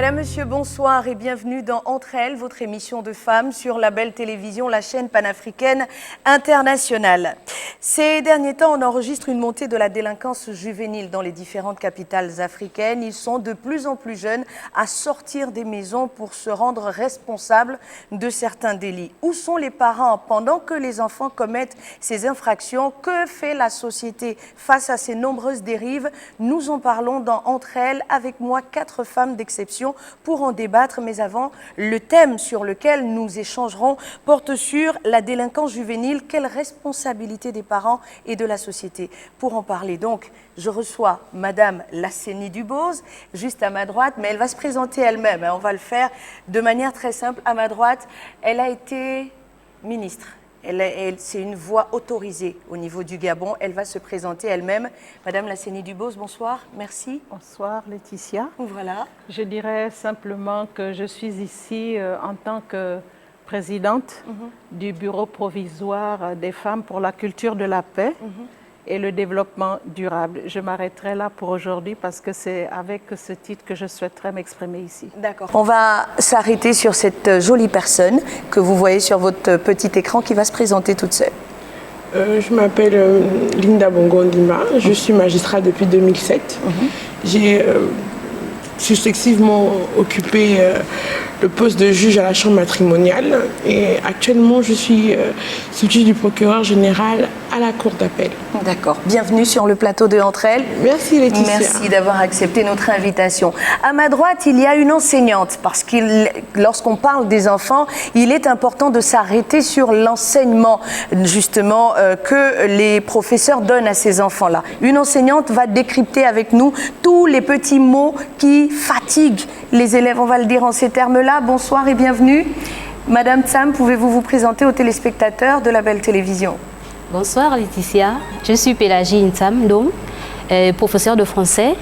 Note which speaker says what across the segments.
Speaker 1: Madame, Monsieur, bonsoir et bienvenue dans Entre elles, votre émission de femmes sur la belle télévision, la chaîne panafricaine internationale. Ces derniers temps, on enregistre une montée de la délinquance juvénile dans les différentes capitales africaines. Ils sont de plus en plus jeunes à sortir des maisons pour se rendre responsables de certains délits. Où sont les parents pendant que les enfants commettent ces infractions? Que fait la société face à ces nombreuses dérives? Nous en parlons dans Entre elles, avec moi 4 femmes d'exception pour en débattre. Mais avant, le thème sur lequel nous échangerons porte sur la délinquance juvénile. Quelle responsabilité des parents et de la société? Pour en parler donc, je reçois Madame Lassénie Dubose, juste à ma droite, mais elle va se présenter elle-même. On va le faire de manière très simple. À ma droite, elle a été ministre. C'est une voix autorisée au niveau du Gabon. Elle va se présenter elle-même. Madame Lassénie Dubose, bonsoir, merci.
Speaker 2: Bonsoir Laetitia.
Speaker 1: Voilà.
Speaker 2: Je dirais simplement que je suis ici en tant que présidente du bureau provisoire des femmes pour la culture de la paix et le développement durable. Je m'arrêterai là pour aujourd'hui parce que c'est avec ce titre que je souhaiterais m'exprimer ici.
Speaker 1: D'accord. On va s'arrêter sur cette jolie personne que vous voyez sur votre petit écran qui va se présenter toute seule.
Speaker 3: Je m'appelle Linda Bongo-Ndima, je suis magistrate depuis 2007. J'ai successivement occupé le poste de juge à la chambre matrimoniale et actuellement je suis substitut du procureur général à la cour d'appel.
Speaker 1: D'accord. Bienvenue sur le plateau de Entre elles.
Speaker 3: Merci Laetitia.
Speaker 1: Merci d'avoir accepté notre invitation. À ma droite, il y a une enseignante parce que lorsqu'on parle des enfants, il est important de s'arrêter sur l'enseignement justement que les professeurs donnent à ces enfants-là. Une enseignante va décrypter avec nous tous les petits mots qui fatiguent les élèves. On va le dire en ces termes-là. Bonsoir et bienvenue. Madame Tsam, pouvez-vous vous présenter aux téléspectateurs de la belle télévision?
Speaker 4: Bonsoir Laetitia, je suis Pélagie Ntsam Dom, professeure de français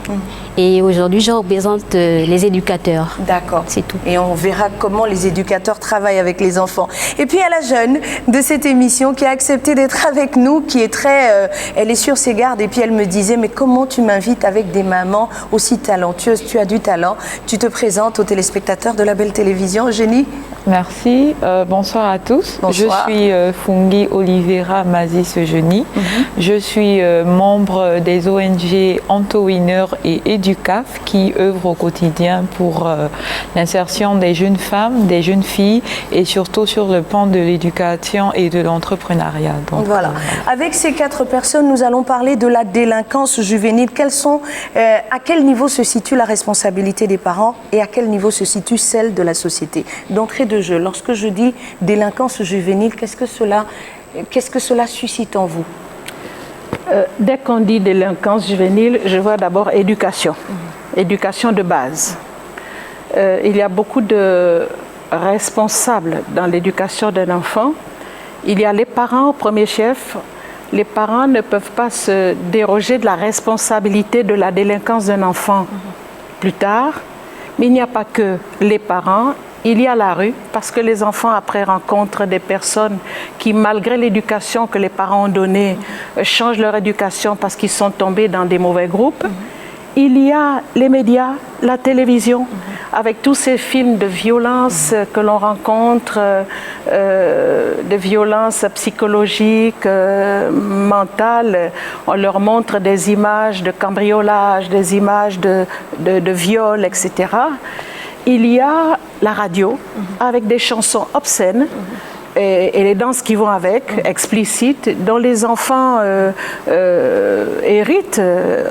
Speaker 4: et aujourd'hui je représente les éducateurs.
Speaker 1: D'accord.
Speaker 4: C'est tout.
Speaker 1: Et on verra comment les éducateurs travaillent avec les enfants. Et puis à la jeune de cette émission qui a accepté d'être avec nous, qui est très... elle est sur ses gardes et puis elle me disait mais comment tu m'invites avec des mamans aussi talentueuses? Tu as du talent. Tu te présentes aux téléspectateurs de la belle télévision. Eugénie?
Speaker 5: Merci. Bonsoir à tous.
Speaker 1: Bonsoir.
Speaker 5: Je suis Fungi Olivera Mazis Eugénie. Je suis membre des ONG Anto-Winner et Educaf qui œuvrent au quotidien pour l'insertion des jeunes femmes, des jeunes filles et surtout sur le plan de l'éducation et de l'entrepreneuriat.
Speaker 1: Voilà. Avec ces 4 personnes, nous allons parler de la délinquance juvénile. À quel niveau se situe la responsabilité des parents et à quel niveau se situe celle de la société? D'entrée de jeu, lorsque je dis délinquance juvénile, qu'est-ce que cela suscite en vous?
Speaker 2: Dès qu'on dit délinquance juvénile, je vois d'abord éducation, éducation de base. Il y a beaucoup de responsables dans l'éducation d'un enfant. Il y a les parents au premier chef. Les parents ne peuvent pas se déroger de la responsabilité de la délinquance d'un enfant plus tard. Mais il n'y a pas que les parents. Il y a la rue, parce que les enfants après rencontrent des personnes qui, malgré l'éducation que les parents ont donnée, changent leur éducation parce qu'ils sont tombés dans des mauvais groupes. Il y a les médias, la télévision, avec tous ces films de violence que l'on rencontre, de violence psychologique, mentale. On leur montre des images de cambriolage, des images de viol, etc. Il y a la radio avec des chansons obscènes et les danses qui vont avec, explicites, dont les enfants héritent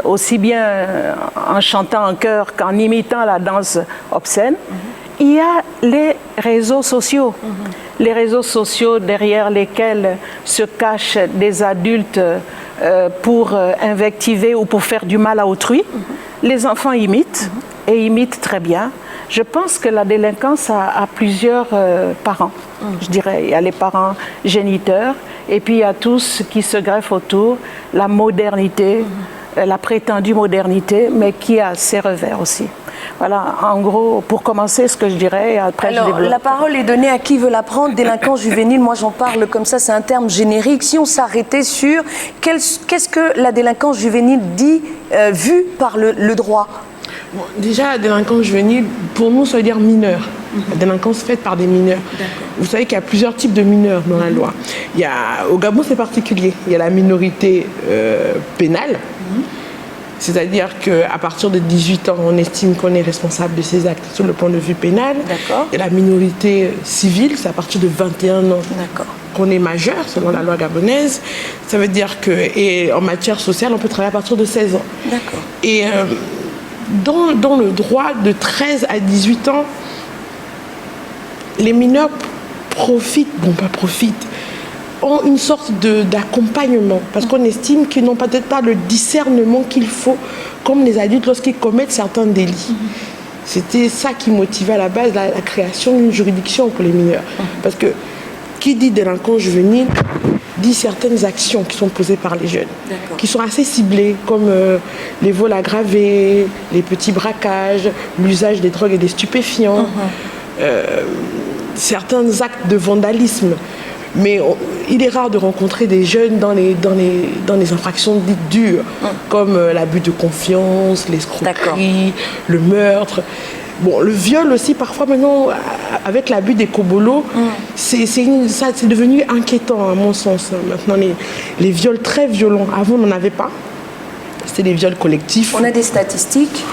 Speaker 2: aussi bien en chantant en chœur qu'en imitant la danse obscène. Il y a les réseaux sociaux. Les réseaux sociaux derrière lesquels se cachent des adultes pour invectiver ou pour faire du mal à autrui. Les enfants imitent et imitent très bien. Je pense que la délinquance a plusieurs parents, je dirais. Il y a les parents géniteurs et puis il y a tout ce qui se greffe autour, la modernité, la prétendue modernité, mais qui a ses revers aussi. Voilà, en gros, pour commencer, ce que je dirais, après
Speaker 1: alors,
Speaker 2: je développe.
Speaker 1: La parole est donnée à qui veut la prendre. Délinquance juvénile, moi j'en parle comme ça, c'est un terme générique. Si on s'arrêtait sur qu'est-ce que la délinquance juvénile dit, vue par le droit?
Speaker 3: Bon, déjà, la délinquance juvénile, pour nous, ça veut dire mineur. La délinquance faite par des mineurs. Vous savez qu'il y a plusieurs types de mineurs dans la loi. Au Gabon, c'est particulier. Il y a la minorité pénale. C'est-à-dire qu'à partir de 18 ans, on estime qu'on est responsable de ces actes sur le point de vue pénal. Et la minorité civile, c'est à partir de 21 ans qu'on est majeur, selon la loi gabonaise. Ça veut dire que, en matière sociale, on peut travailler à partir de 16 ans. Et dans le droit de 13 à 18 ans, les mineurs ont une sorte d'accompagnement, parce qu'on estime qu'ils n'ont peut-être pas le discernement qu'il faut, comme les adultes, lorsqu'ils commettent certains délits. C'était ça qui motivait à la base la création d'une juridiction pour les mineurs. Parce que qui dit délinquance juvénile dit certaines actions qui sont posées par les jeunes, qui sont assez ciblées, comme les vols aggravés, les petits braquages, l'usage des drogues et des stupéfiants, certains actes de vandalisme. Mais il est rare de rencontrer des jeunes dans les infractions dites dures, comme l'abus de confiance, l'escroquerie, le meurtre. Bon, le viol aussi, parfois maintenant, avec l'abus des cobolos, c'est devenu inquiétant à mon sens. Maintenant, les viols très violents, avant on n'en avait pas. C'était des viols collectifs.
Speaker 1: On a des statistiques?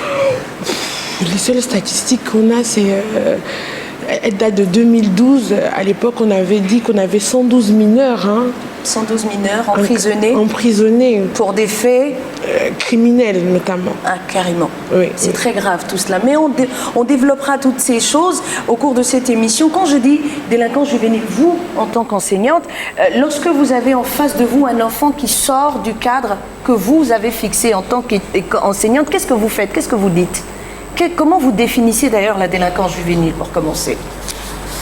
Speaker 3: Les seules statistiques qu'on a, c'est... Elle date de 2012. À l'époque, on avait dit qu'on avait 112 mineurs.
Speaker 1: 112 mineurs emprisonnés.
Speaker 3: Emprisonnés.
Speaker 1: Pour des faits
Speaker 3: criminels, notamment.
Speaker 1: Ah, carrément.
Speaker 3: Oui,
Speaker 1: c'est très grave tout cela. Mais on développera toutes ces choses au cours de cette émission. Quand je dis délinquance juvénile, vous, en tant qu'enseignante, lorsque vous avez en face de vous un enfant qui sort du cadre que vous avez fixé en tant qu'enseignante, qu'est-ce que vous faites? Qu'est-ce que vous dites? Comment vous définissez d'ailleurs la délinquance juvénile, pour commencer?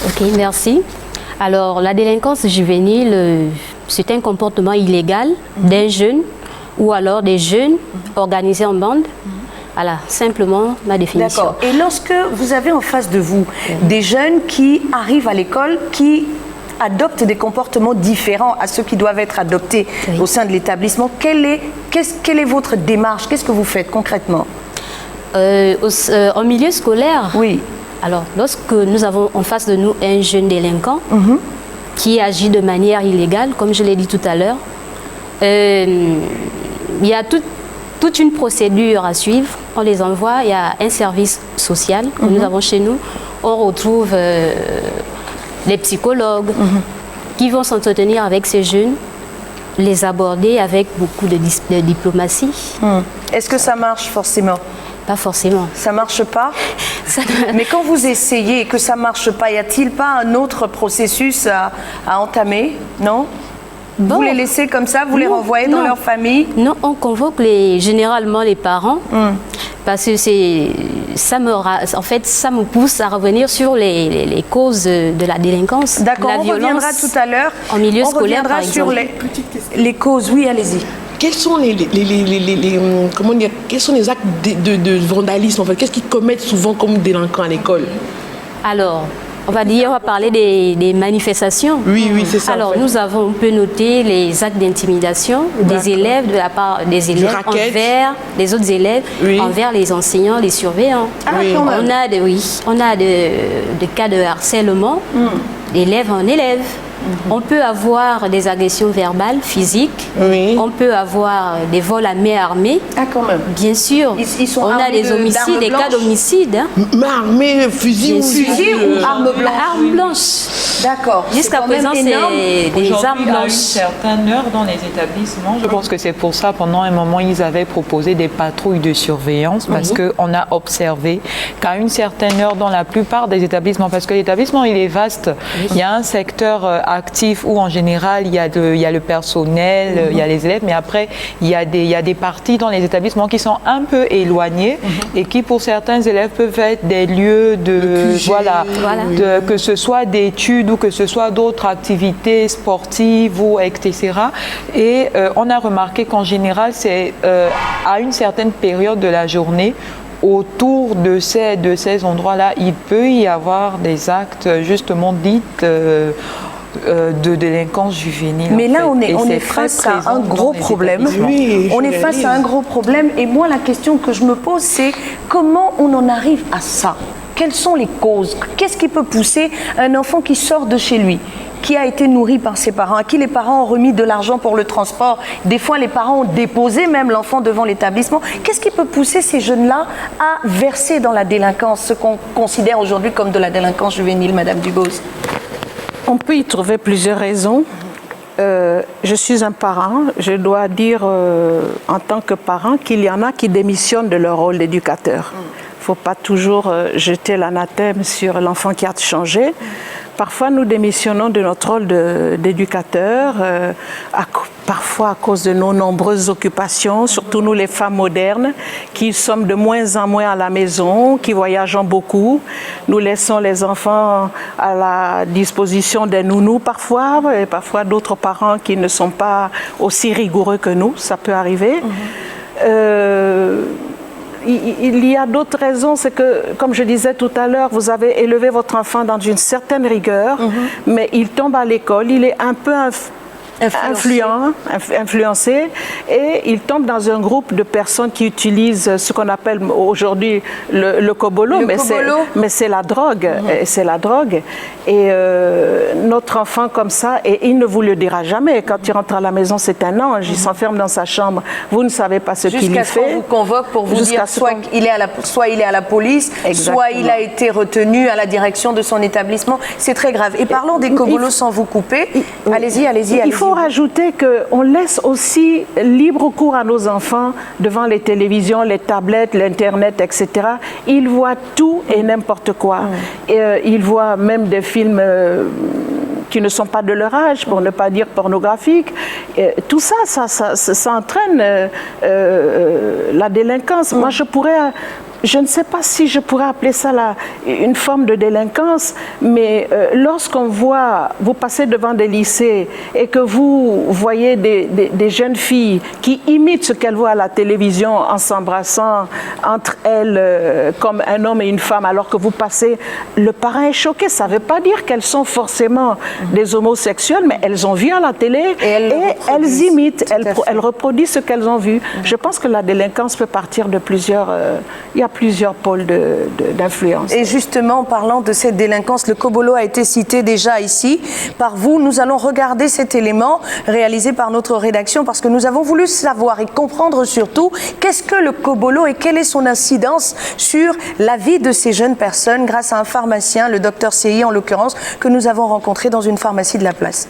Speaker 4: Ok, merci. Alors, la délinquance juvénile, c'est un comportement illégal d'un jeune ou alors des jeunes organisés en bande. Voilà, simplement ma définition.
Speaker 1: D'accord. Et lorsque vous avez en face de vous des jeunes qui arrivent à l'école, qui adoptent des comportements différents à ceux qui doivent être adoptés au sein de l'établissement, quelle est votre démarche? Qu'est-ce que vous faites concrètement?
Speaker 4: En milieu scolaire,
Speaker 1: oui.
Speaker 4: Alors, lorsque nous avons en face de nous un jeune délinquant qui agit de manière illégale, comme je l'ai dit tout à l'heure, il y a toute une procédure à suivre. On les envoie, il y a un service social que nous avons chez nous. On retrouve les psychologues qui vont s'entretenir avec ces jeunes, les aborder avec beaucoup de diplomatie.
Speaker 1: Est-ce que ça marche forcément?
Speaker 4: Pas forcément.
Speaker 1: Ça marche pas? Mais quand vous essayez et que ça marche pas, y a-t-il pas un autre processus à entamer? Non? Vous les laissez comme ça, vous les renvoyez dans leur famille?
Speaker 4: Non, on convoque généralement les parents parce que ça me pousse à revenir sur les causes de la délinquance.
Speaker 1: D'accord, on reviendra tout à l'heure.
Speaker 4: En milieu scolaire, par exemple.
Speaker 1: Sur les causes, oui, allez-y.
Speaker 3: Quels sont quels sont les actes de vandalisme en fait? Qu'est-ce qu'ils commettent souvent comme délinquants à l'école?
Speaker 4: Alors, on va parler des manifestations.
Speaker 3: Oui, c'est ça.
Speaker 4: Alors,
Speaker 3: en fait.
Speaker 4: on peut noter les actes d'intimidation des élèves, de la part des élèves envers les autres élèves, envers les enseignants, les surveillants. On a des cas de harcèlement d'élève en élève. On peut avoir des agressions verbales, physiques. On peut avoir des vols à main armée.
Speaker 1: Ah, quand même.
Speaker 4: Bien sûr.
Speaker 1: On
Speaker 4: a des homicides, des cas d'homicide.
Speaker 3: Main armée, fusil
Speaker 1: ou arme blanche?
Speaker 4: Arme blanche.
Speaker 1: D'accord.
Speaker 4: Jusqu'à présent, c'est des armes blanches.
Speaker 5: À une certaine heure dans les établissements, je pense que c'est pour ça, pendant un moment, ils avaient proposé des patrouilles de surveillance parce qu'on a observé qu'à une certaine heure, dans la plupart des établissements, parce que l'établissement, il est vaste, il y a un secteur actif où, en général, il y a le personnel, il y a les élèves, mais après, il y a des parties dans les établissements qui sont un peu éloignées et qui, pour certains élèves, peuvent être des lieux que ce soit d'études ou que ce soit d'autres activités sportives ou etc. Et on a remarqué qu'en général, c'est à une certaine période de la journée, autour de ces endroits-là, il peut y avoir des actes justement dits de délinquance juvénile.
Speaker 1: Mais là, on est
Speaker 5: très
Speaker 1: face à
Speaker 5: présent
Speaker 1: un gros
Speaker 5: dans les
Speaker 1: problème.
Speaker 5: établissements.
Speaker 3: Oui,
Speaker 1: On est face à un gros problème. Et moi, la question que je me pose, c'est comment on en arrive à ça? Quelles sont les causes? Qu'est-ce qui peut pousser un enfant qui sort de chez lui, qui a été nourri par ses parents, à qui les parents ont remis de l'argent pour le transport? Des fois, les parents ont déposé même l'enfant devant l'établissement. Qu'est-ce qui peut pousser ces jeunes-là à verser dans la délinquance, ce qu'on considère aujourd'hui comme de la délinquance juvénile, Madame Dubose?
Speaker 2: On peut y trouver plusieurs raisons. Je suis un parent, je dois dire en tant que parent qu'il y en a qui démissionnent de leur rôle d'éducateur. Il ne faut pas toujours jeter l'anathème sur l'enfant qui a changé. Parfois, nous démissionnons de notre rôle d'éducateur, parfois à cause de nos nombreuses occupations, surtout nous les femmes modernes, qui sommes de moins en moins à la maison, qui voyageons beaucoup. Nous laissons les enfants à la disposition des nounous parfois, et parfois d'autres parents qui ne sont pas aussi rigoureux que nous, ça peut arriver. Il y a d'autres raisons, c'est que, comme je disais tout à l'heure, vous avez élevé votre enfant dans une certaine rigueur, mais il tombe à l'école, il est un peu influencé, et il tombe dans un groupe de personnes qui utilisent ce qu'on appelle aujourd'hui le kobolo, mais c'est la drogue, c'est la drogue. Et notre enfant comme ça, et il ne vous le dira jamais, quand il rentre à la maison, c'est un ange, il s'enferme dans sa chambre, vous ne savez pas ce qu'il fait.
Speaker 1: Jusqu'à ce qu'on vous convoque pour vous dire soit il est à la police,
Speaker 2: Exactement.
Speaker 1: Soit il a été retenu à la direction de son établissement. C'est très grave. Et parlons des kobolos sans vous couper. Allez-y.
Speaker 2: Il faut rajouter qu'on laisse aussi libre cours à nos enfants devant les télévisions, les tablettes, l'Internet, etc. Ils voient tout et n'importe quoi. Ils voient même des films qui ne sont pas de leur âge, pour ne pas dire pornographiques. Tout ça entraîne la délinquance. Moi, je ne sais pas si je pourrais appeler ça une forme de délinquance, mais lorsqu'on voit, vous passez devant des lycées et que vous voyez des jeunes filles qui imitent ce qu'elles voient à la télévision en s'embrassant entre elles comme un homme et une femme, alors que vous passez, le parent est choqué. Ça ne veut pas dire qu'elles sont forcément des homosexuels, mais elles ont vu à la télé et elles imitent, elles reproduisent ce qu'elles ont vu. Je pense que la délinquance peut partir de plusieurs... il y a plusieurs pôles d'influence.
Speaker 1: Et justement, en parlant de cette délinquance, le kobolo a été cité déjà ici par vous. Nous allons regarder cet élément réalisé par notre rédaction parce que nous avons voulu savoir et comprendre surtout qu'est-ce que le kobolo et quelle est son incidence sur la vie de ces jeunes personnes grâce à un pharmacien, le docteur Seyi en l'occurrence, que nous avons rencontré dans une pharmacie de la place.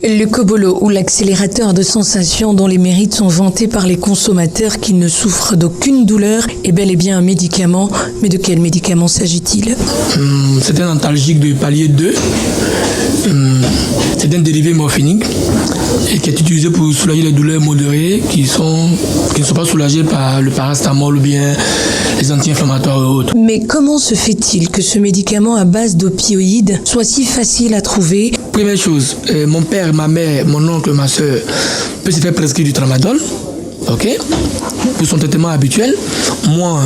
Speaker 6: Le kobolo, ou l'accélérateur de sensations dont les mérites sont vantés par les consommateurs qui ne souffrent d'aucune douleur, est bel et bien un médicament. Mais de quel médicament s'agit-il?
Speaker 7: C'est un antalgique de palier 2. C'est un dérivé morphinique et qui est utilisé pour soulager les douleurs modérées qui ne sont pas soulagées par le paracétamol ou bien les anti-inflammatoires et autres.
Speaker 6: Mais comment se fait-il que ce médicament à base d'opioïdes soit si facile à trouver?
Speaker 7: Première chose, mon père, ma mère, mon oncle, ma soeur peut se faire prescrire du tramadol, ok, pour son traitement habituel. Moi,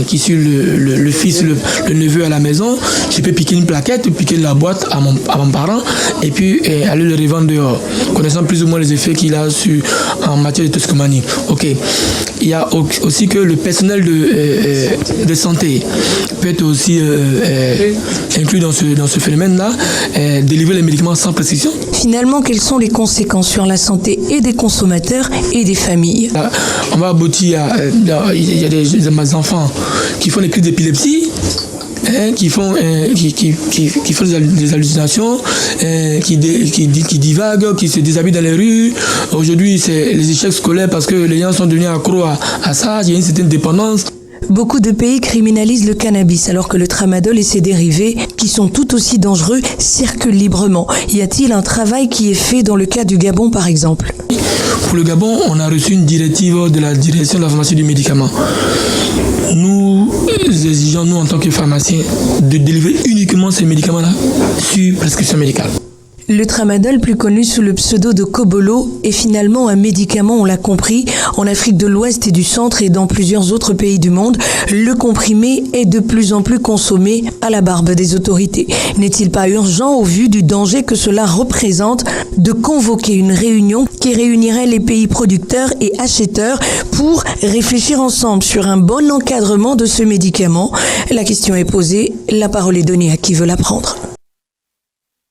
Speaker 7: qui suis le fils, le neveu à la maison, je peux piquer une plaquette, piquer la boîte à mon parent et puis aller le revendre dehors, connaissant plus ou moins les effets qu'il a en matière de toxicomanie. Ok. Il y a aussi que le personnel de santé peut être aussi inclus dans ce phénomène-là, délivrer les médicaments sans prescription.
Speaker 6: Finalement, quelles sont les conséquences sur la santé et des consommateurs et des familles?
Speaker 7: On va aboutir à... Il y a des enfants qui font des crises d'épilepsie, qui font des hallucinations, qui divaguent, qui se déshabillent dans les rues. Aujourd'hui, c'est les échecs scolaires parce que les gens sont devenus accros à ça, il y a une certaine dépendance.
Speaker 6: Beaucoup de pays criminalisent le cannabis alors que le tramadol et ses dérivés, qui sont tout aussi dangereux, circulent librement. Y a-t-il un travail qui est fait dans le cas du Gabon par exemple?
Speaker 7: Pour le Gabon, on a reçu une directive de la direction de la pharmacie du médicament. Nous exigeons, nous en tant que pharmaciens, de délivrer uniquement ces médicaments-là sur prescription médicale.
Speaker 6: Le tramadol, plus connu sous le pseudo de Kobolo, est finalement un médicament, on l'a compris, en Afrique de l'Ouest et du Centre et dans plusieurs autres pays du monde. Le comprimé est de plus en plus consommé à la barbe des autorités. N'est-il pas urgent, au vu du danger que cela représente, de convoquer une réunion qui réunirait les pays producteurs et acheteurs pour réfléchir ensemble sur un bon encadrement de ce médicament? La question est posée, la parole est donnée à qui veut la prendre.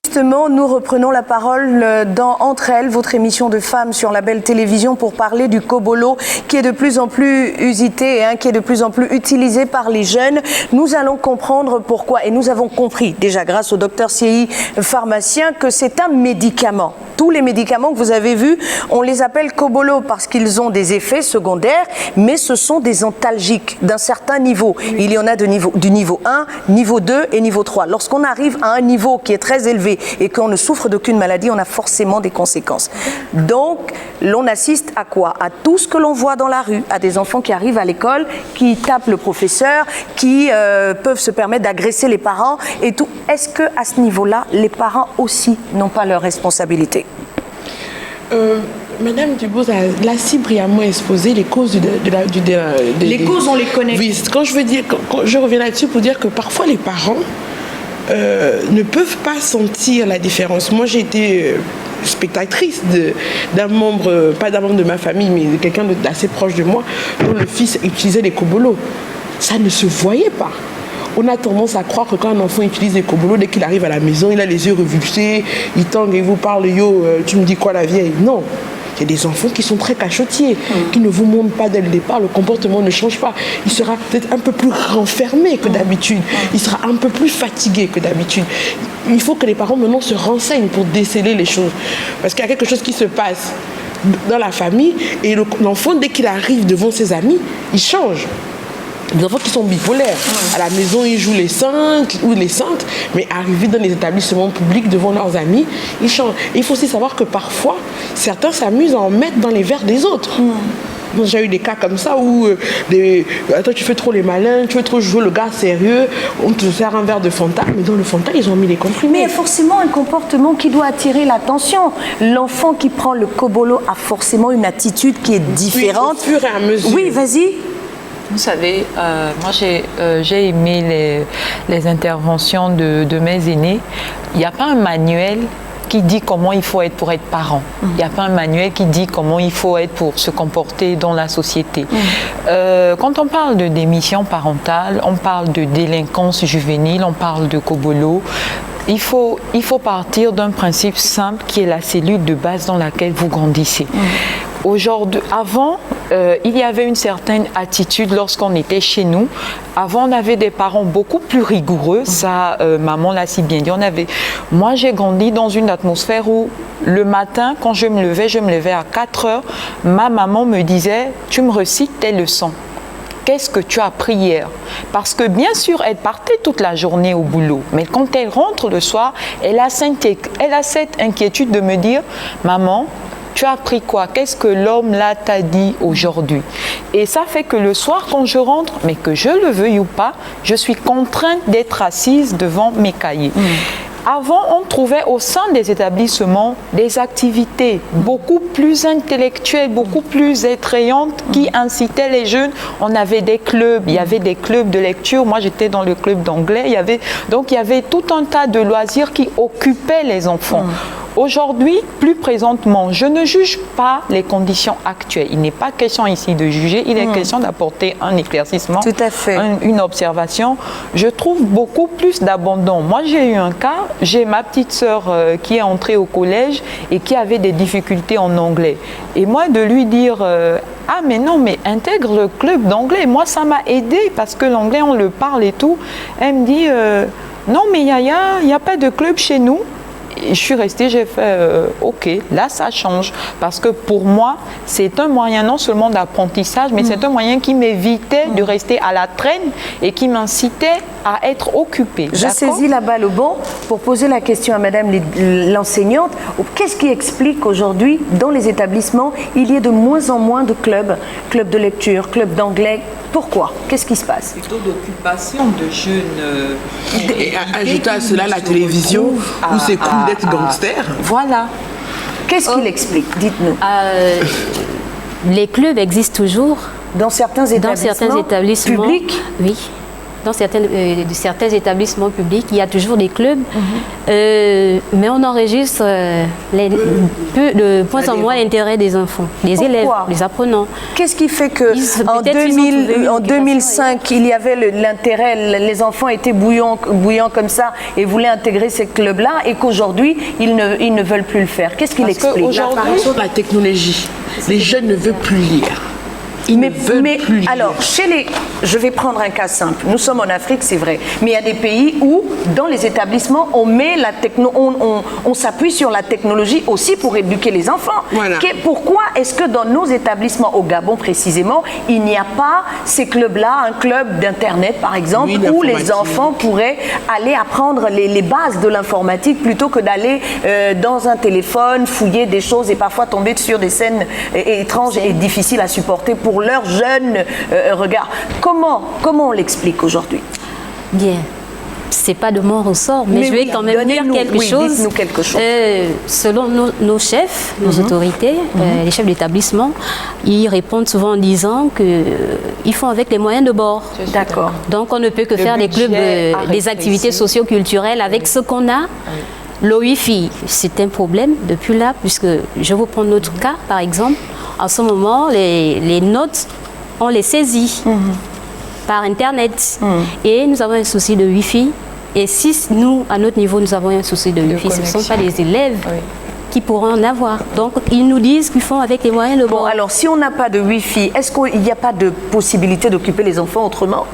Speaker 1: Justement, nous reprenons la parole dans Entre elles, votre émission de femmes sur la belle télévision, pour parler du Kobolo qui est de plus en plus usité, qui est de plus en plus utilisé par les jeunes. Nous allons comprendre pourquoi, et nous avons compris déjà grâce au docteur Siei, pharmacien, que c'est un médicament. Tous les médicaments que vous avez vus, on les appelle Kobolo parce qu'ils ont des effets secondaires, mais ce sont des antalgiques d'un certain niveau. Il y en a du niveau 1, niveau 2 et niveau 3. Lorsqu'on arrive à un niveau qui est très élevé et qu'on ne souffre d'aucune maladie, on a forcément des conséquences. Donc, l'on assiste à quoi? À tout ce que l'on voit dans la rue, à des enfants qui arrivent à l'école, qui tapent le professeur, qui peuvent se permettre d'agresser les parents et tout. Est-ce qu'à ce niveau-là, les parents aussi n'ont pas leur responsabilité?
Speaker 3: Madame Dubose l'a si brillamment exposé, les causes
Speaker 1: Les causes, on les connaît.
Speaker 3: Oui, quand je reviens là-dessus pour dire que parfois les parents ne peuvent pas sentir la différence. Moi, j'ai été spectatrice d'un membre, pas d'un membre de ma famille, mais de quelqu'un d'assez proche de moi, dont le fils utilisait les Kobolo. Ça ne se voyait pas. On a tendance à croire que quand un enfant utilise les Kobolo, dès qu'il arrive à la maison, il a les yeux revulsés, il tangue et vous parle, yo, tu me dis quoi la vieille? Non. Il y a des enfants qui sont très cachotiers, qui ne vous montrent pas dès le départ, le comportement ne change pas. Il sera peut-être un peu plus renfermé que d'habitude, il sera un peu plus fatigué que d'habitude. Il faut que les parents maintenant se renseignent pour déceler les choses. Parce qu'il y a quelque chose qui se passe dans la famille et l'enfant, dès qu'il arrive devant ses amis, il change. Des enfants qui sont bipolaires. À la maison, ils jouent les saints ou les saintes, mais arrivés dans les établissements publics devant leurs amis, ils changent. Et il faut aussi savoir que parfois, certains s'amusent à en mettre dans les verres des autres. J'ai eu des cas comme ça où toi tu fais trop les malins, tu veux trop jouer le gars sérieux, on te sert un verre de Fanta, mais dans le Fanta ils ont mis les comprimés.
Speaker 1: Mais il y a forcément un comportement qui doit attirer l'attention. L'enfant qui prend le Kobolo a forcément une attitude qui est différente.
Speaker 3: Oui, au fur et à mesure.
Speaker 1: Oui, vas-y.
Speaker 5: Vous savez, moi j'ai aimé les interventions de mes aînés. Il n'y a pas un manuel qui dit comment il faut être pour être parent. Il n'y a pas un manuel qui dit comment il faut être pour se comporter dans la société. Quand on parle de démission parentale, on parle de délinquance juvénile, on parle de Kobolo. Il faut partir d'un principe simple qui est la cellule de base dans laquelle vous grandissez. Aujourd'hui, avant, il y avait une certaine attitude lorsqu'on était chez nous. Avant, on avait des parents beaucoup plus rigoureux. Ça, maman l'a si bien dit. Moi, j'ai grandi dans une atmosphère où le matin, quand je me levais à 4 heures. Ma maman me disait, tu me recites tes leçons. Qu'est-ce que tu as appris hier? Parce que bien sûr, elle partait toute la journée au boulot. Mais quand elle rentre le soir, elle a cette inquiétude de me dire, maman, tu as appris quoi? Qu'est-ce que l'homme là t'a dit aujourd'hui? Et ça fait que le soir, quand je rentre, mais que je le veuille ou pas, je suis contrainte d'être assise devant mes cahiers. Avant, on trouvait au sein des établissements des activités beaucoup plus intellectuelles, beaucoup plus attrayantes qui incitaient les jeunes. On avait des clubs, il y avait des clubs de lecture. Moi, j'étais dans le club d'anglais. Donc, il y avait tout un tas de loisirs qui occupaient les enfants. Aujourd'hui, plus présentement, je ne juge pas les conditions actuelles. Il n'est pas question ici de juger, il est question d'apporter un éclaircissement,
Speaker 1: tout à fait.
Speaker 5: Une observation. Je trouve beaucoup plus d'abandon. Moi, j'ai eu un cas, j'ai ma petite sœur qui est entrée au collège et qui avait des difficultés en anglais. Et moi, de lui dire, ah mais non, mais intègre le club d'anglais. Moi, ça m'a aidé parce que l'anglais, on le parle et tout. Elle me dit, non, mais il n'y a pas de club chez nous. Je suis restée, j'ai fait ok, là ça change. Parce que pour moi, c'est un moyen non seulement d'apprentissage, mais c'est un moyen qui m'évitait de rester à la traîne et qui m'incitait à être occupée.
Speaker 1: Je saisis la balle au bon pour poser la question à madame l'enseignante. Qu'est-ce qui explique qu'aujourd'hui, dans les établissements, il y ait de moins en moins de clubs de lecture, clubs d'anglais? Pourquoi? Qu'est-ce qui se passe?
Speaker 8: Plutôt d'occupation de jeunes.
Speaker 3: Et ajouter à cela la télévision où s'écoule d'être gangster.
Speaker 5: Voilà.
Speaker 1: Qu'est-ce qu'il explique? Dites-nous.
Speaker 4: Les clubs existent toujours.
Speaker 1: Dans certains établissements publics?
Speaker 4: Oui. Dans certains établissements publics, il y a toujours des clubs, mais on enregistre de moins en moins l'intérêt des enfants, des élèves, des apprenants.
Speaker 1: Qu'est-ce qui fait qu'en 2005, il y avait l'intérêt, les enfants étaient bouillants comme ça et voulaient intégrer ces clubs-là, et qu'aujourd'hui, ils ne veulent plus le faire? Qu'est-ce qu'il explique?
Speaker 3: L'apparition de la technologie, les jeunes ne veulent plus lire. Alors, je vais prendre un cas simple. Nous sommes en Afrique, c'est vrai. Mais il y a des pays où, dans les établissements, on s'appuie sur la technologie aussi pour éduquer les enfants. Voilà.
Speaker 1: Pourquoi est-ce que dans nos établissements, au Gabon précisément, il n'y a pas ces clubs-là, un club d'Internet par exemple, où les enfants pourraient aller apprendre les bases de l'informatique plutôt que d'aller dans un téléphone, fouiller des choses et parfois tomber sur des scènes étranges et difficiles à supporter pour leur jeune regard. Comment on l'explique aujourd'hui?
Speaker 4: Bien, c'est pas de mon ressort, mais je vais quand même dire quelque chose.
Speaker 1: Dites-nous quelque chose.
Speaker 4: Selon nos chefs, nos autorités, les chefs d'établissement, ils répondent souvent en disant qu'ils font avec les moyens de bord.
Speaker 1: D'accord.
Speaker 4: Donc on ne peut que faire des clubs, des activités socio-culturelles avec ce qu'on a. Le Wi-Fi, c'est un problème depuis là, puisque je vous prends notre cas par exemple. En ce moment, les notes, on les saisit par Internet. Et nous avons un souci de Wi-Fi. Et si nous, à notre niveau, nous avons un souci de Wi-Fi, ce ne sont pas les élèves qui pourront en avoir. Donc, ils nous disent qu'ils font avec les moyens de bord.
Speaker 1: Bon, alors, si on n'a pas de Wi-Fi, est-ce qu'il n'y a pas de possibilité d'occuper les enfants autrement?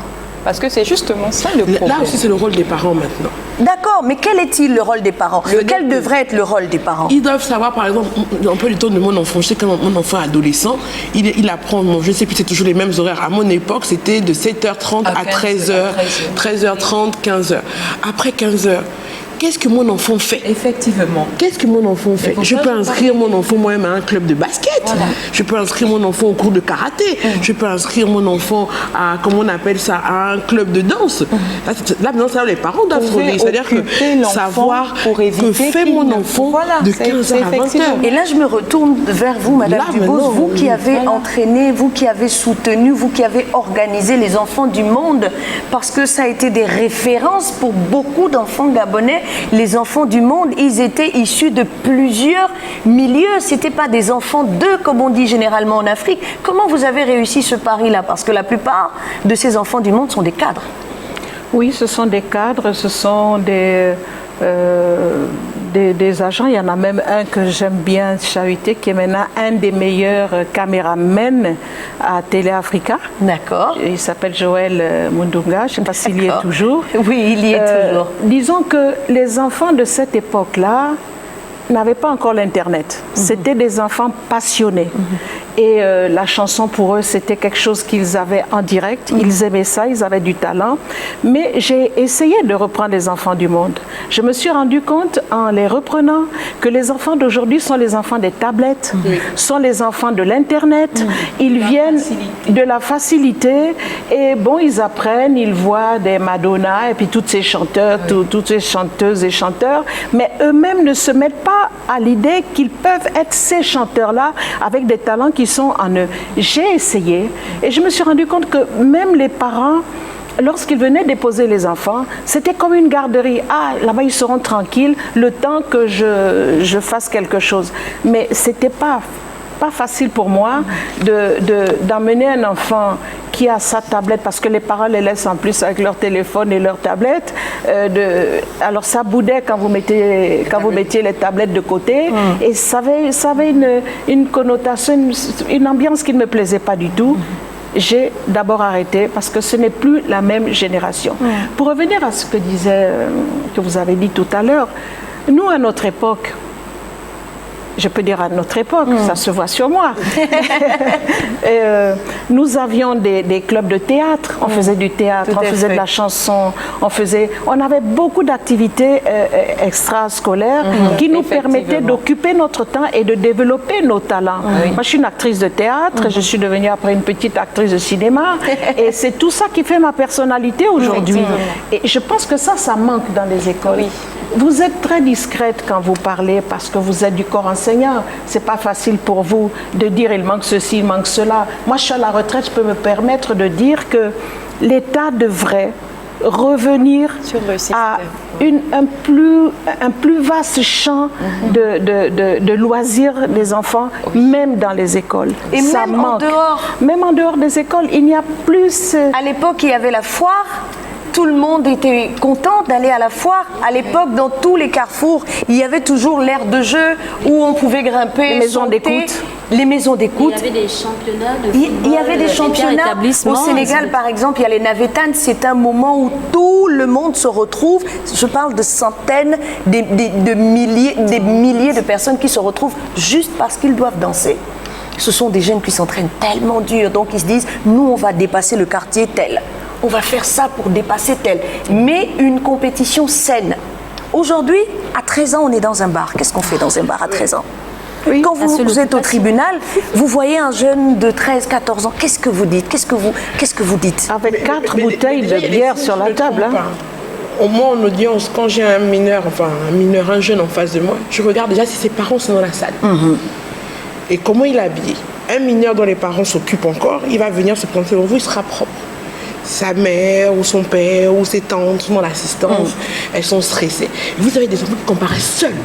Speaker 8: Parce que c'est justement ça le problème.
Speaker 3: Là aussi, c'est le rôle des parents maintenant.
Speaker 1: D'accord, mais quel est-il le rôle des parents? Quel devrait être le rôle des parents?
Speaker 3: Ils doivent savoir, par exemple, un peu le temps de mon enfant. Je sais que mon enfant adolescent, il apprend, je ne sais plus, c'est toujours les mêmes horaires. À mon époque, c'était de 7h30 à 13h, 13h30, 15h. Après 15h, qu'est-ce que mon enfant fait?
Speaker 5: Effectivement.
Speaker 3: Qu'est-ce que mon enfant fait? Je peux inscrire mon enfant moi-même à un club de basket. Voilà. Je peux inscrire mon enfant au cours de karaté. Je peux inscrire mon enfant à, comment on appelle ça, à un club de danse. Là, maintenant, ça, les parents doivent frauder. C'est-à-dire que savoir que fait mon enfant de 15h à 20h.
Speaker 1: Et là, je me retourne vers vous, Madame Dubose, vous qui avez entraîné, vous qui avez soutenu, vous qui avez organisé les enfants du monde, parce que ça a été des références pour beaucoup d'enfants gabonais. Les enfants du monde, ils étaient issus de plusieurs milieux. Ce n'étaient pas des enfants d'eux, comme on dit généralement en Afrique. Comment vous avez réussi ce pari-là? Parce que la plupart de ces enfants du monde sont des cadres.
Speaker 2: Oui, ce sont des cadres, ce sont des agents. Il y en a même un que j'aime bien chahuter, qui est maintenant un des meilleurs caméramens à Télé Africa.
Speaker 1: D'accord.
Speaker 2: Il s'appelle Joël Mundunga. Je ne sais pas s'il y est toujours.
Speaker 1: Oui, il y est toujours.
Speaker 2: Disons que les enfants de cette époque-là n'avaient pas encore l'Internet. C'était des enfants passionnés. Et la chanson, pour eux, c'était quelque chose qu'ils avaient en direct. Ils aimaient ça, ils avaient du talent. Mais j'ai essayé de reprendre les enfants du monde. Je me suis rendu compte, en les reprenant, que les enfants d'aujourd'hui sont les enfants des tablettes, sont les enfants de l'Internet. Ils viennent de la facilité. Et bon, ils apprennent, ils voient des Madonna et puis toutes ces chanteurs, toutes ces chanteuses et chanteurs. Mais eux-mêmes ne se mettent pas à l'idée qu'ils peuvent être ces chanteurs-là avec des talents qui sont en eux. J'ai essayé et je me suis rendu compte que même les parents, lorsqu'ils venaient déposer les enfants, c'était comme une garderie. Ah, là-bas, ils seront tranquilles le temps que je fasse quelque chose. Mais c'était pas facile pour moi d'emmener un enfant qui a sa tablette, parce que les parents les laissent en plus avec leur téléphone et leur tablette. Alors ça boudait quand vous mettiez les tablettes de côté, et ça avait une connotation, une ambiance qui ne me plaisait pas du tout. J'ai d'abord arrêté parce que ce n'est plus la même génération. Pour revenir à ce que vous avez dit tout à l'heure, nous à notre époque, je peux dire à notre époque, ça se voit sur moi. Nous avions des clubs de théâtre, on faisait du théâtre, on faisait de la chanson, on avait beaucoup d'activités extrascolaires qui nous permettaient d'occuper notre temps et de développer nos talents. Moi, je suis une actrice de théâtre, je suis devenue après une petite actrice de cinéma, et c'est tout ça qui fait ma personnalité aujourd'hui. Et je pense que ça manque dans les écoles. Vous êtes très discrète quand vous parlez parce que vous êtes du corps enseignant. C'est pas facile pour vous de dire il manque ceci, il manque cela. Moi, je suis à la retraite, je peux me permettre de dire que l'État devrait revenir
Speaker 5: sur le système,
Speaker 2: à un plus vaste champ de loisirs des enfants, même dans les écoles.
Speaker 1: Et
Speaker 2: ça
Speaker 1: même en
Speaker 2: manque.
Speaker 1: dehors.
Speaker 2: Même en dehors des écoles, il n'y a plus...
Speaker 1: À l'époque, il y avait la foire. Tout le monde était content d'aller à la foire. À l'époque, dans tous les carrefours, il y avait toujours l'aire de jeu où on pouvait grimper,
Speaker 2: Les maisons
Speaker 1: sauter.
Speaker 2: d'écoute.
Speaker 1: Les maisons d'écoute.
Speaker 4: Il y avait des championnats de
Speaker 1: Il y avait des championnats. Au Sénégal, par exemple, il y a les Navétanes. C'est un moment où tout le monde se retrouve. Je parle de centaines, des milliers de personnes qui se retrouvent juste parce qu'ils doivent danser. Ce sont des jeunes qui s'entraînent tellement dur. Donc, ils se disent, nous, on va dépasser le quartier tel. On va faire ça pour dépasser tel. Mais une compétition saine. Aujourd'hui, à 13 ans, on est dans un bar. Qu'est-ce qu'on fait dans un bar à 13 ans? Quand vous êtes au tribunal, vous voyez un jeune de 13, 14 ans, qu'est-ce que vous dites? Qu'est-ce que vous dites?
Speaker 2: Avec 4 bouteilles de bière sur la table. Hein.
Speaker 3: Au moins en audience, quand j'ai un mineur, un jeune en face de moi, je regarde déjà si ses parents sont dans la salle. Et comment il est habillé. Un mineur dont les parents s'occupent encore, il va venir se présenter devant vous, il sera propre. Sa mère ou son père ou ses tantes sont dans l'assistance, elles sont stressées. Vous avez des enfants qui comparaissent seuls.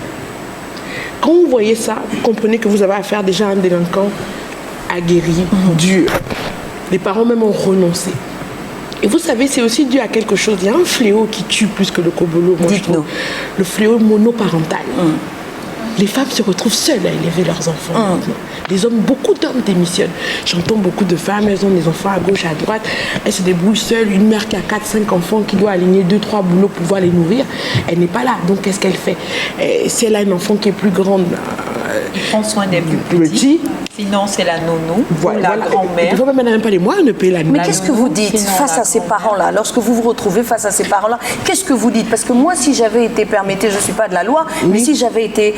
Speaker 3: Quand vous voyez ça, vous comprenez que vous avez affaire déjà à un délinquant aguerri, dur. Les parents même ont renoncé. Et vous savez, c'est aussi dû à quelque chose. Il y a un fléau qui tue plus que le kobolo.
Speaker 1: Dites-nous.
Speaker 3: Le fléau monoparental. Les femmes se retrouvent seules à élever leurs enfants. Les hommes, beaucoup d'hommes démissionnent. J'entends beaucoup de femmes, elles ont des enfants à gauche, à droite. Elles se débrouillent seules. Une mère qui a 4-5 enfants, qui doit aligner 2-3 boulots pour pouvoir les nourrir, elle n'est pas là. Donc, qu'est-ce qu'elle fait? Si elle a un enfant qui est plus grande,
Speaker 5: prend soin des plus petits. Sinon, c'est la nounou ou la grand-mère.
Speaker 3: Des fois, même elle n'a même pas les moyens de payer la nounou.
Speaker 1: Mais qu'est-ce que vous dites face à ces parents-là? Lorsque vous vous retrouvez face à ces parents-là, qu'est-ce que vous dites? Parce que moi, si j'avais été, permettez, je ne suis pas de la loi, mais si j'avais été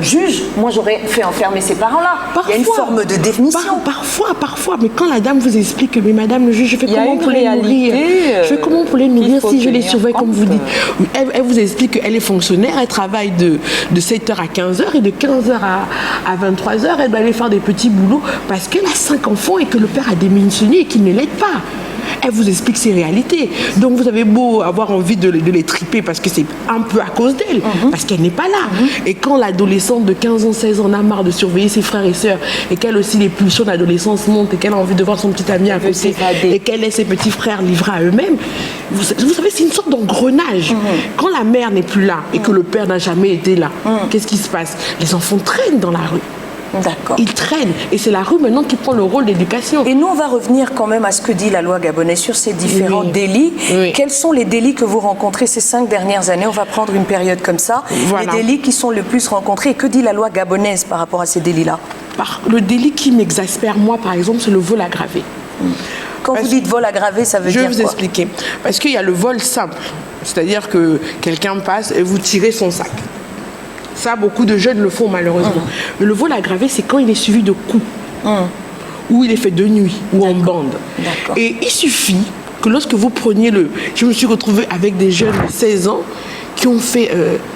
Speaker 1: juge, moi, j'aurais fait enfermer ces parents-là. Il y a une forme de définition.
Speaker 3: Parfois. Mais quand la dame vous explique, mais madame le juge, je fais comment pour les nourrir? Je fais comment pour les nourrir si je les surveille comme vous dites? Elle vous explique qu'elle est fonctionnaire, elle travaille de 7h à 15h et de 15h à 23h, elle doit aller faire des petits boulots parce qu'elle a 5 enfants et que le père a démissionné et qu'il ne l'aide pas. Elle vous explique ses réalités. Donc vous avez beau avoir envie de les triper parce que c'est un peu à cause d'elle, parce qu'elle n'est pas là. Et quand l'adolescente de 15 ans, 16 ans en a marre de surveiller ses frères et sœurs et qu'elle aussi les pulsions d'adolescence montent et qu'elle a envie de voir son petit ami à côté et qu'elle laisse ses petits frères livrés à eux-mêmes, vous savez, c'est une sorte d'engrenage. Quand la mère n'est plus là et que le père n'a jamais été là, qu'est-ce qui se passe? Les enfants traînent dans la rue.
Speaker 1: D'accord.
Speaker 3: Ils traînent. Et c'est la rue maintenant qui prend le rôle d'éducation.
Speaker 1: Et nous, on va revenir quand même à ce que dit la loi gabonaise sur ces différents délits. Quels sont les délits que vous rencontrez ces 5 dernières années? On va prendre une période comme ça.
Speaker 3: Voilà.
Speaker 1: Les délits qui sont le plus rencontrés. Et que dit la loi gabonaise par rapport à ces délits-là?
Speaker 3: Le délit qui m'exaspère, moi, par exemple, c'est le vol aggravé.
Speaker 1: Quand vous dites vol aggravé, ça veut dire quoi?
Speaker 3: Je vais vous expliquer. Parce qu'il y a le vol simple. C'est-à-dire que quelqu'un passe et vous tirez son sac. Ça, beaucoup de jeunes le font malheureusement. Mais le vol aggravé, c'est quand il est suivi de coups. Ou il est fait de nuit, ou en bande. Et il suffit que lorsque vous preniez Je me suis retrouvée avec des jeunes de 16 ans qui ont fait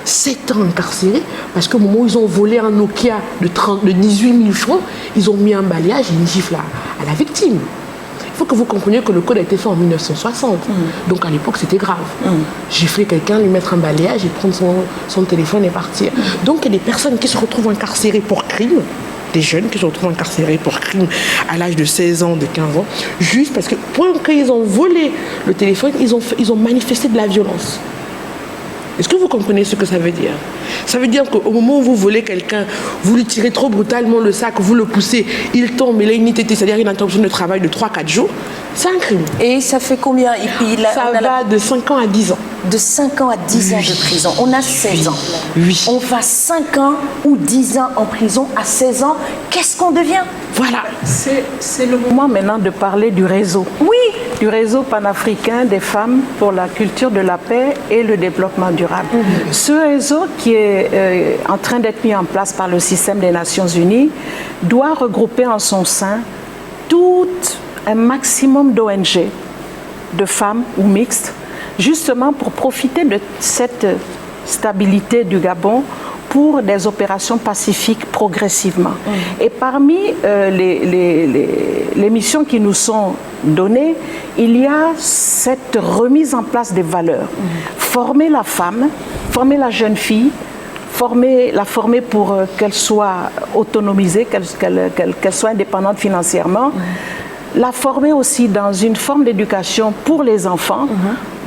Speaker 3: 7 ans incarcérés parce qu'au moment où ils ont volé un Nokia de 18 000 francs, ils ont mis un balayage et une gifle à la victime. Il faut que vous compreniez que le code a été fait en 1960. Donc à l'époque, c'était grave. Gifler quelqu'un, lui mettre un balayage et prendre son téléphone et partir. Donc il y a des personnes qui se retrouvent incarcérées pour crime, des jeunes qui se retrouvent incarcérés pour crime à l'âge de 16 ans, de 15 ans, juste parce que quand ils ont volé le téléphone, ils ont manifesté de la violence. Est-ce que vous comprenez ce que ça veut dire? Ça veut dire qu'au moment où vous volez quelqu'un, vous lui tirez trop brutalement le sac, vous le poussez, il tombe, il a une ITT, c'est-à-dire une interruption de travail de 3-4 jours, c'est un crime.
Speaker 1: Et ça fait combien?
Speaker 3: Ça va de 5 ans à 10 ans.
Speaker 1: De 5 ans à 10 ans de prison. On a 16 ans.
Speaker 3: Oui.
Speaker 1: On va 5 ans ou 10 ans en prison à 16 ans. Qu'est-ce qu'on devient?
Speaker 3: Voilà.
Speaker 2: C'est le moment maintenant de parler du réseau.
Speaker 1: Oui.
Speaker 2: Du réseau panafricain des femmes pour la culture de la paix et le développement durable. Ce réseau qui est en train d'être mis en place par le système des Nations Unies doit regrouper en son sein tout un maximum d'ONG, de femmes ou mixtes, justement pour profiter de cette stabilité du Gabon pour des opérations pacifiques progressivement. Et parmi les missions qui nous sont données, il y a cette remise en place des valeurs. Former la femme, former la jeune fille, la former pour qu'elle soit autonomisée, qu'elle soit indépendante financièrement. La former aussi dans une forme d'éducation pour les enfants,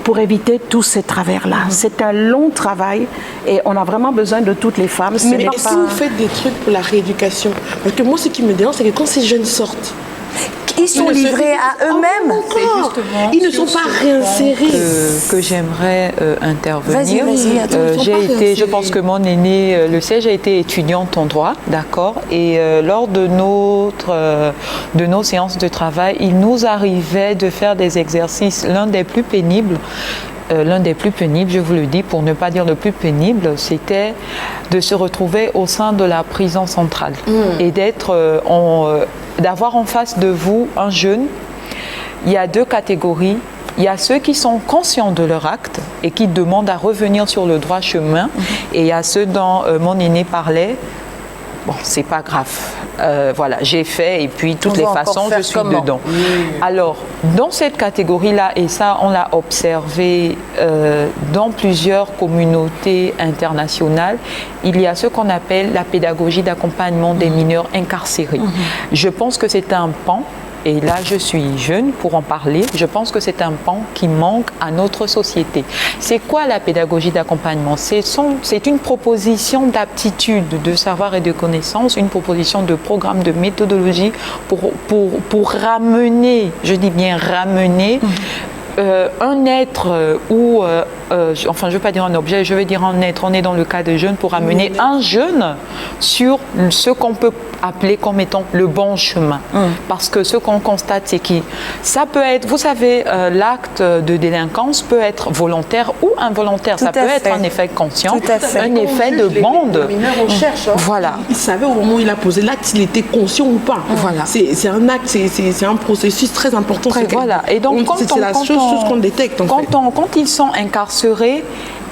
Speaker 2: pour éviter tous ces travers-là. C'est un long travail et on a vraiment besoin de toutes les femmes.
Speaker 3: Mais est-ce que vous faites des trucs pour la rééducation? Parce que moi, ce qui me dérange, c'est que quand ces jeunes sortent,
Speaker 1: ils sont livrés à eux-mêmes.
Speaker 3: Ils ne sont pas réinsérés.
Speaker 5: Que j'aimerais intervenir.
Speaker 1: Vas-y.
Speaker 5: Je pense que mon aîné, le siège, a été étudiante en droit, d'accord. Et lors de nos séances de travail, il nous arrivait de faire des exercices, l'un des plus pénibles, je vous le dis, pour ne pas dire le plus pénible, c'était de se retrouver au sein de la prison centrale et d'avoir en face de vous un jeune. Il y a deux catégories. Il y a ceux qui sont conscients de leur acte et qui demandent à revenir sur le droit chemin. Et il y a ceux dont mon aîné parlait. Bon, c'est pas grave. Voilà, j'ai fait et puis de toutes les façons, je suis dedans. Alors, dans cette catégorie-là, et ça, on l'a observé dans plusieurs communautés internationales, il y a ce qu'on appelle la pédagogie d'accompagnement des mineurs incarcérés. Je pense que c'est un pan. Et là, je suis jeune pour en parler. Je pense que c'est un pan qui manque à notre société. C'est quoi la pédagogie d'accompagnement? C'est une proposition d'aptitude, de savoir et de connaissance, une proposition de programme, de méthodologie pour ramener, je dis bien ramener, un être ou, enfin je ne veux pas dire un objet, je veux dire un être, on est dans le cas de jeune, pour amener un jeune sur ce qu'on peut appeler comme étant le bon chemin. Parce que ce qu'on constate, c'est que ça peut être, vous savez, l'acte de délinquance peut être volontaire ou involontaire. Ça peut être un effet conscient, un effet de bande. Voilà.
Speaker 3: Il savait au moment où il a posé l'acte s'il était conscient ou pas.
Speaker 5: Voilà.
Speaker 3: C'est un acte, c'est un processus très important.
Speaker 5: Voilà. Et donc,
Speaker 3: c'est la chose qu'on détecte.
Speaker 5: Quand ils sont incarcérés,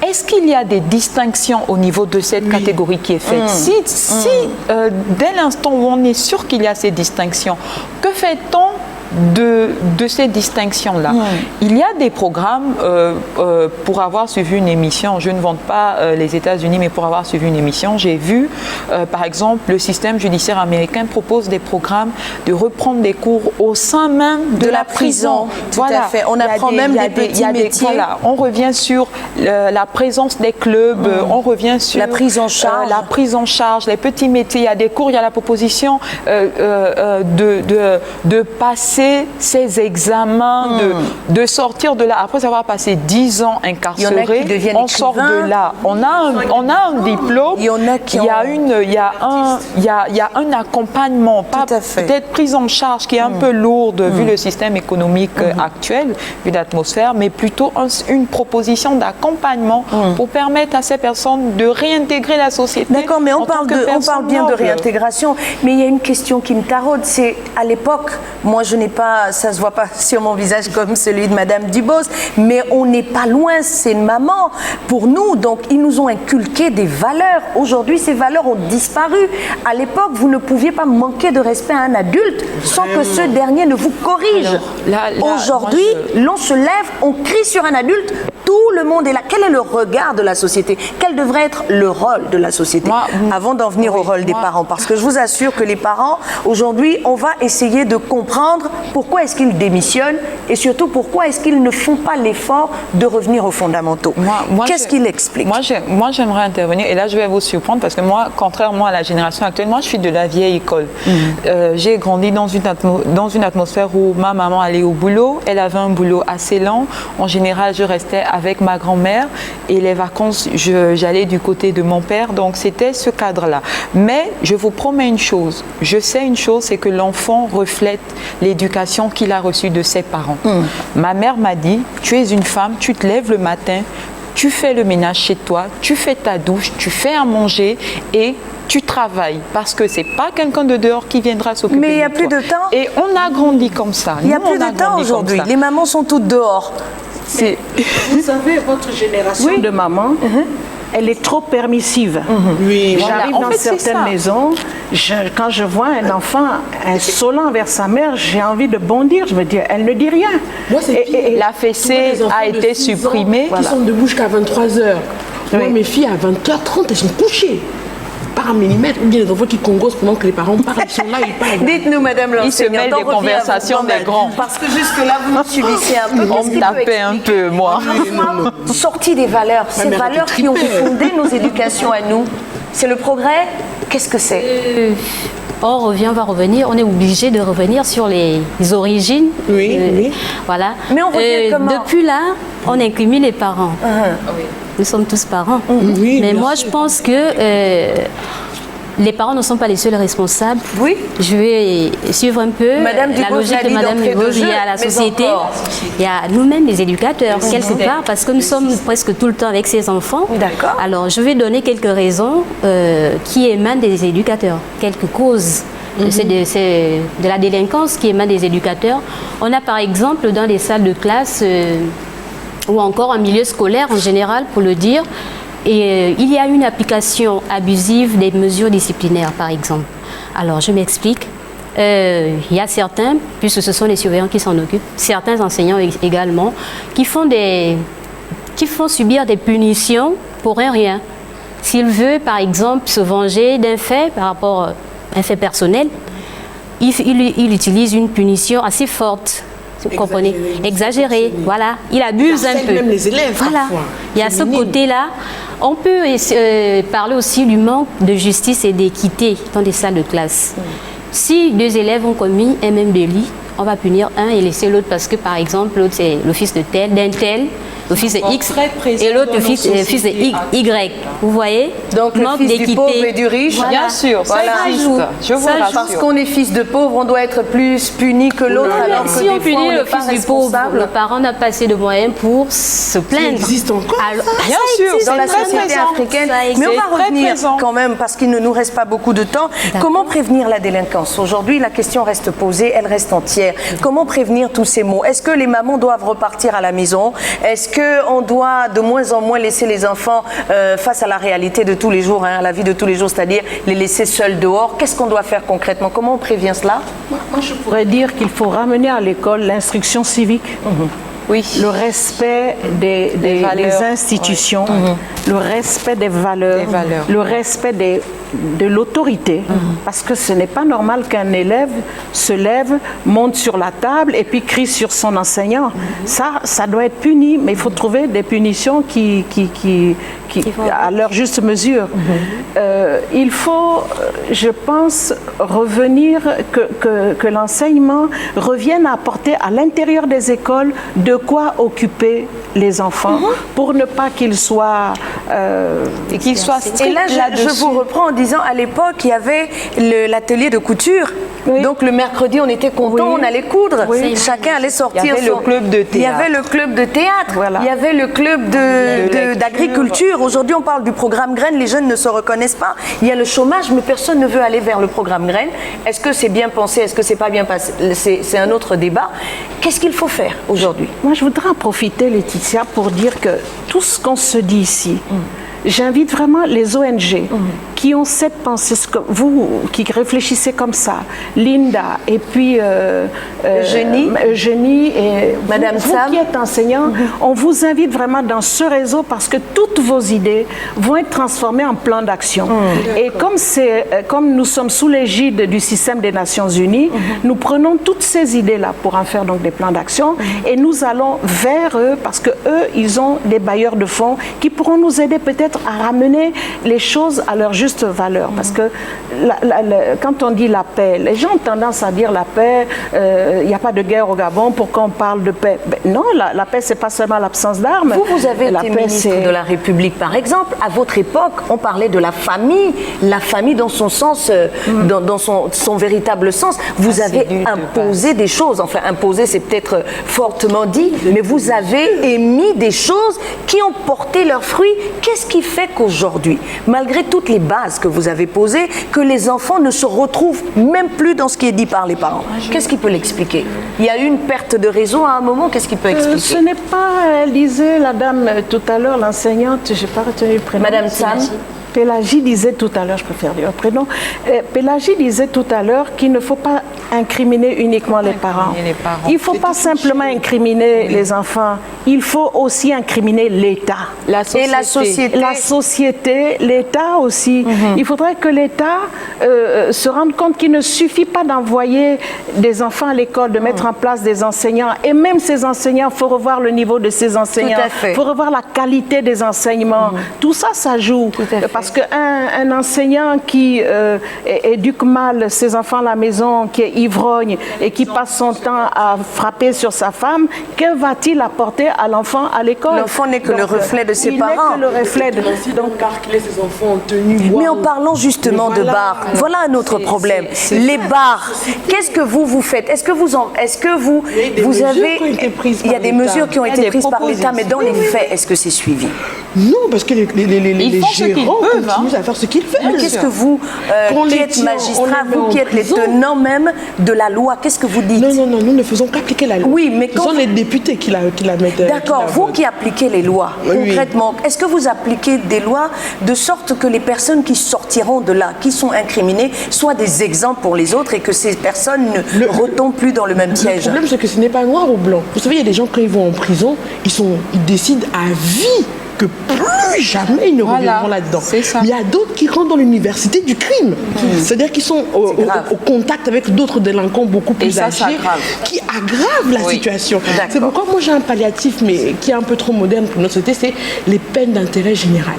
Speaker 5: est-ce qu'il y a des distinctions au niveau de cette catégorie qui est faite? Si dès l'instant où on est sûr qu'il y a ces distinctions, que fait-on de ces distinctions-là? Il y a des programmes, pour avoir suivi une émission, je ne vante pas les États-Unis, mais pour avoir suivi une émission, j'ai vu, par exemple, le système judiciaire américain propose des programmes de reprendre des cours au sein même de la prison.
Speaker 1: Tout à fait. On apprend même des petits métiers.
Speaker 5: Voilà, on revient sur la présence des clubs, on revient sur
Speaker 1: la prise en charge,
Speaker 5: les petits métiers. Il y a des cours, il y a la proposition de passer ces examens, de sortir de là, après avoir passé 10 ans incarcéré, on sort de là. On a un diplôme, il y a un accompagnement, pas peut-être prise en charge qui est un peu lourde vu le système économique actuel, vu l'atmosphère, mais plutôt une proposition d'accompagnement pour permettre à ces personnes de réintégrer la société.
Speaker 1: D'accord, mais on parle bien de réintégration, mais il y a une question qui me taraude, c'est à l'époque, moi je n'ai pas, ça se voit pas sur mon visage comme celui de Madame Dubos, mais on n'est pas loin, c'est une maman pour nous, donc ils nous ont inculqué des valeurs. Aujourd'hui, ces valeurs ont disparu. À l'époque, vous ne pouviez pas manquer de respect à un adulte sans que ce dernier ne vous corrige. Aujourd'hui, l'on se lève, on crie sur un adulte, tout le monde est là. Quel est le regard de la société? Quel devrait être le rôle de la société? Avant d'en venir au rôle des parents, parce que je vous assure que les parents, aujourd'hui, on va essayer de comprendre pourquoi est-ce qu'ils démissionnent et surtout pourquoi est-ce qu'ils ne font pas l'effort de revenir aux fondamentaux. Qu'est-ce qu'il explique?
Speaker 5: Moi, j'aimerais intervenir, et là, je vais vous surprendre, parce que moi, contrairement à la génération actuelle, moi, je suis de la vieille école. J'ai grandi dans une atmosphère où ma maman allait au boulot, elle avait un boulot assez lent. En général, je restais avec ma grand-mère et les vacances, j'allais du côté de mon père, donc c'était ce cadre-là. Mais je vous promets une chose, je sais une chose, c'est que l'enfant reflète l'éducation qu'il a reçue de ses parents. Ma mère m'a dit, tu es une femme, tu te lèves le matin, tu fais le ménage chez toi, tu fais ta douche, tu fais à manger et tu travailles, parce que c'est pas quelqu'un de dehors qui viendra s'occuper de toi.
Speaker 1: Mais il n'y a plus de temps.
Speaker 5: Et on a grandi comme ça.
Speaker 1: Il n'y a plus de temps aujourd'hui. Les mamans sont toutes dehors.
Speaker 2: Vous savez, votre génération de mamans, elle est trop permissive.
Speaker 3: Oui,
Speaker 2: J'arrive
Speaker 8: En
Speaker 2: dans
Speaker 8: fait, c'est
Speaker 2: certaines
Speaker 8: ça.
Speaker 2: maisons, quand je vois un enfant insolent vers sa mère, j'ai envie de bondir. Je me dis, elle ne dit rien.
Speaker 3: Moi, c'est pire.
Speaker 5: La fessée
Speaker 3: Souvent, des enfants
Speaker 5: a
Speaker 3: de
Speaker 5: été
Speaker 3: 6 ans
Speaker 5: supprimée.
Speaker 3: qui sont debout jusqu'à 23h. Moi,
Speaker 2: Oui.
Speaker 3: mes filles, à 20h30, elles sont couchées. Par un millimètre, ou bien les enfants qui congosent pendant que les parents parlent, ils sont là, ils parlent.
Speaker 1: Dites-nous, Madame l'enseignante.
Speaker 5: Ils se mêlent
Speaker 1: on
Speaker 5: des
Speaker 1: revient à vous,
Speaker 5: conversations
Speaker 1: Mohamed,
Speaker 5: des grands.
Speaker 1: Parce que jusque-là, vous nous subissez un peu.
Speaker 5: On
Speaker 1: Qu'est-ce
Speaker 5: me
Speaker 1: qui peut
Speaker 5: tapait un
Speaker 1: expliquer
Speaker 5: peu, moi.
Speaker 1: Sortie des valeurs, ces
Speaker 3: mère
Speaker 1: valeurs
Speaker 3: était
Speaker 1: qui ont
Speaker 3: trippée.
Speaker 1: fondé nos éducations à nous. C'est le progrès. Qu'est-ce que c'est?
Speaker 4: On va revenir, on est obligé de revenir sur les origines.
Speaker 3: Oui, oui.
Speaker 4: Voilà.
Speaker 1: Mais on revient comment?
Speaker 4: Depuis là, on incrimine les parents. Nous sommes tous parents.
Speaker 3: Oui,
Speaker 4: Mais
Speaker 3: bien
Speaker 4: moi,
Speaker 3: sûr.
Speaker 4: je pense que les parents ne sont pas les seuls responsables.
Speaker 1: Oui.
Speaker 4: Je vais suivre un peu
Speaker 1: Madame
Speaker 4: la
Speaker 1: Dubos
Speaker 4: logique
Speaker 1: l'a
Speaker 4: de
Speaker 1: dit
Speaker 4: Madame
Speaker 1: d'entrée de
Speaker 4: Dubos. Il y
Speaker 1: jeu,
Speaker 4: a la
Speaker 1: mais
Speaker 4: société,
Speaker 1: encore.
Speaker 4: il y a nous-mêmes les éducateurs, quelque part, parce que nous sommes presque tout le temps avec ces enfants.
Speaker 1: D'accord.
Speaker 4: Alors, je vais donner quelques raisons qui émanent des éducateurs, quelques causes. C'est de la délinquance qui émane des éducateurs. On a par exemple dans les salles de classe ou encore en milieu scolaire en général, pour le dire, et il y a une application abusive des mesures disciplinaires, par exemple. Alors, je m'explique. Il y a certains, puisque ce sont les surveillants qui s'en occupent, certains enseignants également, qui font subir des punitions pour rien. S'il veut, par exemple, se venger d'un fait par rapport à un fait personnel, il utilise une punition assez forte. Vous comprenez? Exagérée, voilà. Il abuse un
Speaker 3: harcèle
Speaker 4: peu.
Speaker 3: même les élèves,
Speaker 4: Voilà.
Speaker 3: parfois.
Speaker 4: Il y a
Speaker 3: C'est
Speaker 4: ce
Speaker 3: minime.
Speaker 4: côté-là. On peut parler aussi du manque de justice et d'équité dans des salles de classe. Si deux élèves ont commis un même délit, on va punir un et laisser l'autre parce que, par exemple, l'autre c'est le fils de tel, d'un tel, le fils de X,
Speaker 8: très présent
Speaker 4: et l'autre
Speaker 8: dans
Speaker 4: le fils
Speaker 8: nos
Speaker 4: de
Speaker 8: sociétés.
Speaker 4: Y. Vous voyez?
Speaker 1: Donc le
Speaker 4: Manque
Speaker 1: fils du
Speaker 4: d'équité.
Speaker 1: pauvre et du riche.
Speaker 4: Voilà.
Speaker 5: Bien sûr, ça
Speaker 1: Voilà.
Speaker 5: existe. Je vous
Speaker 4: Ça joue.
Speaker 5: rassure.
Speaker 1: Parce qu'on est fils de pauvre, on doit être plus puni que l'autre.
Speaker 4: Non,
Speaker 1: alors
Speaker 4: mais
Speaker 1: que
Speaker 4: si
Speaker 1: des
Speaker 4: on
Speaker 1: fois,
Speaker 4: punit
Speaker 1: n'est
Speaker 4: le
Speaker 1: pas
Speaker 4: fils du pauvre,
Speaker 1: responsable.
Speaker 4: le parent n'a pas assez de moyens pour se plaindre.
Speaker 3: existe encore,
Speaker 4: Alors,
Speaker 5: Bien
Speaker 4: ça
Speaker 5: sûr,
Speaker 4: existe
Speaker 1: Dans la
Speaker 5: très
Speaker 1: société
Speaker 5: présent.
Speaker 1: africaine.
Speaker 4: Ça
Speaker 1: Mais on
Speaker 4: existe.
Speaker 1: va
Speaker 5: très
Speaker 1: revenir
Speaker 5: présent.
Speaker 1: quand même, parce qu'il ne nous reste pas beaucoup de temps. Comment prévenir la délinquance? Aujourd'hui, la question reste posée, elle reste entière. Comment prévenir tous ces maux? Est-ce que les mamans doivent repartir à la maison? Est-ce qu'on doit de moins en moins laisser les enfants face à la réalité de tous les jours, à la vie de tous les jours, c'est-à-dire les laisser seuls dehors? Qu'est-ce qu'on doit faire concrètement? Comment on prévient cela?
Speaker 2: Moi, je pourrais dire qu'il faut ramener à l'école l'instruction civique.
Speaker 5: Oui.
Speaker 2: Le respect des
Speaker 5: valeurs,
Speaker 2: institutions, le respect des valeurs,
Speaker 5: Des valeurs.
Speaker 2: le respect de l'autorité. Parce que ce n'est pas normal qu'un élève se lève, monte sur la table et puis crie sur son enseignant. Ça doit être puni, mais il faut trouver des punitions qui à leur juste mesure. Il faut, je pense, revenir, que l'enseignement revienne à apporter à l'intérieur des écoles de quoi occuper les enfants pour ne pas qu'ils soient...
Speaker 5: Et qu'il soit
Speaker 1: Et
Speaker 5: strict
Speaker 1: là, je
Speaker 5: là-dessus.
Speaker 1: vous reprends en disant, à l'époque, il y avait l'atelier de couture.
Speaker 2: Oui.
Speaker 1: Donc le mercredi, on était content,
Speaker 2: Oui.
Speaker 1: on allait coudre.
Speaker 2: Oui.
Speaker 1: Chacun allait sortir.
Speaker 5: Il y avait le club de
Speaker 1: Il y
Speaker 5: théâtre.
Speaker 1: avait le club de théâtre.
Speaker 2: Voilà.
Speaker 1: Il y avait le club
Speaker 5: lecture.
Speaker 1: d'agriculture. Aujourd'hui, on parle du programme Graines. Les jeunes ne se reconnaissent pas. Il y a le chômage, mais personne ne veut aller vers le programme Graines. Est-ce que c'est bien pensé? Est-ce que c'est pas bien passé? C'est un autre débat. Qu'est-ce qu'il faut faire aujourd'hui?
Speaker 2: Moi, je voudrais en profiter, Laetitia, pour dire que tout ce qu'on se dit ici, j'invite vraiment les ONG qui ont cette pensée, ce que vous qui réfléchissez comme ça, Linda et puis Eugénie et
Speaker 1: Madame
Speaker 2: vous
Speaker 1: Sam.
Speaker 2: qui êtes enseignant, on vous invite vraiment dans ce réseau parce que toutes vos idées vont être transformées en plan d'action. Et comme nous sommes sous l'égide du système des Nations Unies, nous prenons toutes ces idées-là pour en faire donc des plans d'action et nous allons vers eux parce que eux, ils ont des bailleurs de fonds qui pourront nous aider peut-être à ramener les choses à leur juste valeur. Parce que quand on dit la paix, les gens ont tendance à dire la paix, il n'y a pas de guerre au Gabon, pourquoi on parle de paix? Non, la paix, c'est pas seulement l'absence d'armes.
Speaker 1: Vous avez
Speaker 2: La
Speaker 1: été
Speaker 2: paix,
Speaker 1: ministre
Speaker 2: c'est-
Speaker 1: de la République, par exemple. À votre époque, on parlait de la famille dans son sens, dans son véritable sens. Vous avez
Speaker 5: dur de
Speaker 1: imposé des choses. Enfin, imposé, c'est peut-être fortement dit, mais vous avez émis des choses qui ont porté leurs fruits. Qu'est-ce qui fait qu'aujourd'hui, malgré toutes les bases base que vous avez posée, que les enfants ne se retrouvent même plus dans ce qui est dit par les parents. Qu'est-ce qui peut l'expliquer? Il y a eu une perte de raison à un moment, qu'est-ce qui peut expliquer?
Speaker 2: Ce n'est pas, elle disait, la dame tout à l'heure, l'enseignante, je n'ai pas retenu le prénom.
Speaker 1: Madame Sam.
Speaker 2: Pélagie disait tout à l'heure, je préfère dire le prénom, Pélagie disait tout à l'heure qu'il ne faut pas incriminer uniquement les parents. Il ne faut pas simplement incriminer les enfants, il faut aussi incriminer l'État.
Speaker 1: Et la société.
Speaker 2: La société, l'État aussi. Il faudrait que l'État se rende compte qu'il ne suffit pas d'envoyer des enfants à l'école, de mettre en place des enseignants. Et même ces enseignants, il faut revoir le niveau de ces enseignants.
Speaker 1: Tout à fait.
Speaker 2: Il faut revoir la qualité des enseignements. Tout ça, ça joue. Parce qu'un enseignant qui éduque mal ses enfants à la maison, qui est ivrogne et qui passe son temps à frapper sur sa femme, que va-t-il apporter à l'enfant à l'école?
Speaker 1: L'enfant n'est que le reflet de ses parents.
Speaker 2: Il n'est que le reflet de...
Speaker 3: Donc, qu'il laisse ses enfants en tenue.
Speaker 1: Mais en parlant justement de bars, voilà un autre problème. Les bars, qu'est-ce que vous faites? Est-ce que vous avez... Il y a des mesures qui ont été prises par l'État, mais dans les faits, est-ce que c'est suivi?
Speaker 3: Non, parce que les gérants continuent à faire ce qu'ils veulent.
Speaker 1: Qu'est-ce que vous, qui êtes magistrat, vous qui êtes les tenants même de la loi, qu'est-ce que vous dites?
Speaker 3: Non, nous ne faisons qu'appliquer la loi.
Speaker 1: Oui, mais
Speaker 3: ce sont les députés qui la mettent.
Speaker 1: D'accord, vous qui appliquez les lois, concrètement, est-ce que vous appliquez des lois de sorte que les personnes qui sortiront de là, qui sont incriminées, soient des exemples pour les autres et que ces personnes ne retombent plus dans le même piège?
Speaker 3: Le problème, c'est que ce n'est pas noir ou blanc. Vous savez, il y a des gens, quand ils vont en prison, ils décident à vie que plus jamais ils ne reviendront là-dedans. Mais il y a d'autres qui rentrent dans l'université du crime. C'est-à-dire qu'ils sont au contact avec d'autres délinquants beaucoup plus âgés qui aggravent la situation. C'est pourquoi moi j'ai un palliatif, mais qui est un peu trop moderne pour notre société, c'est les peines d'intérêt général.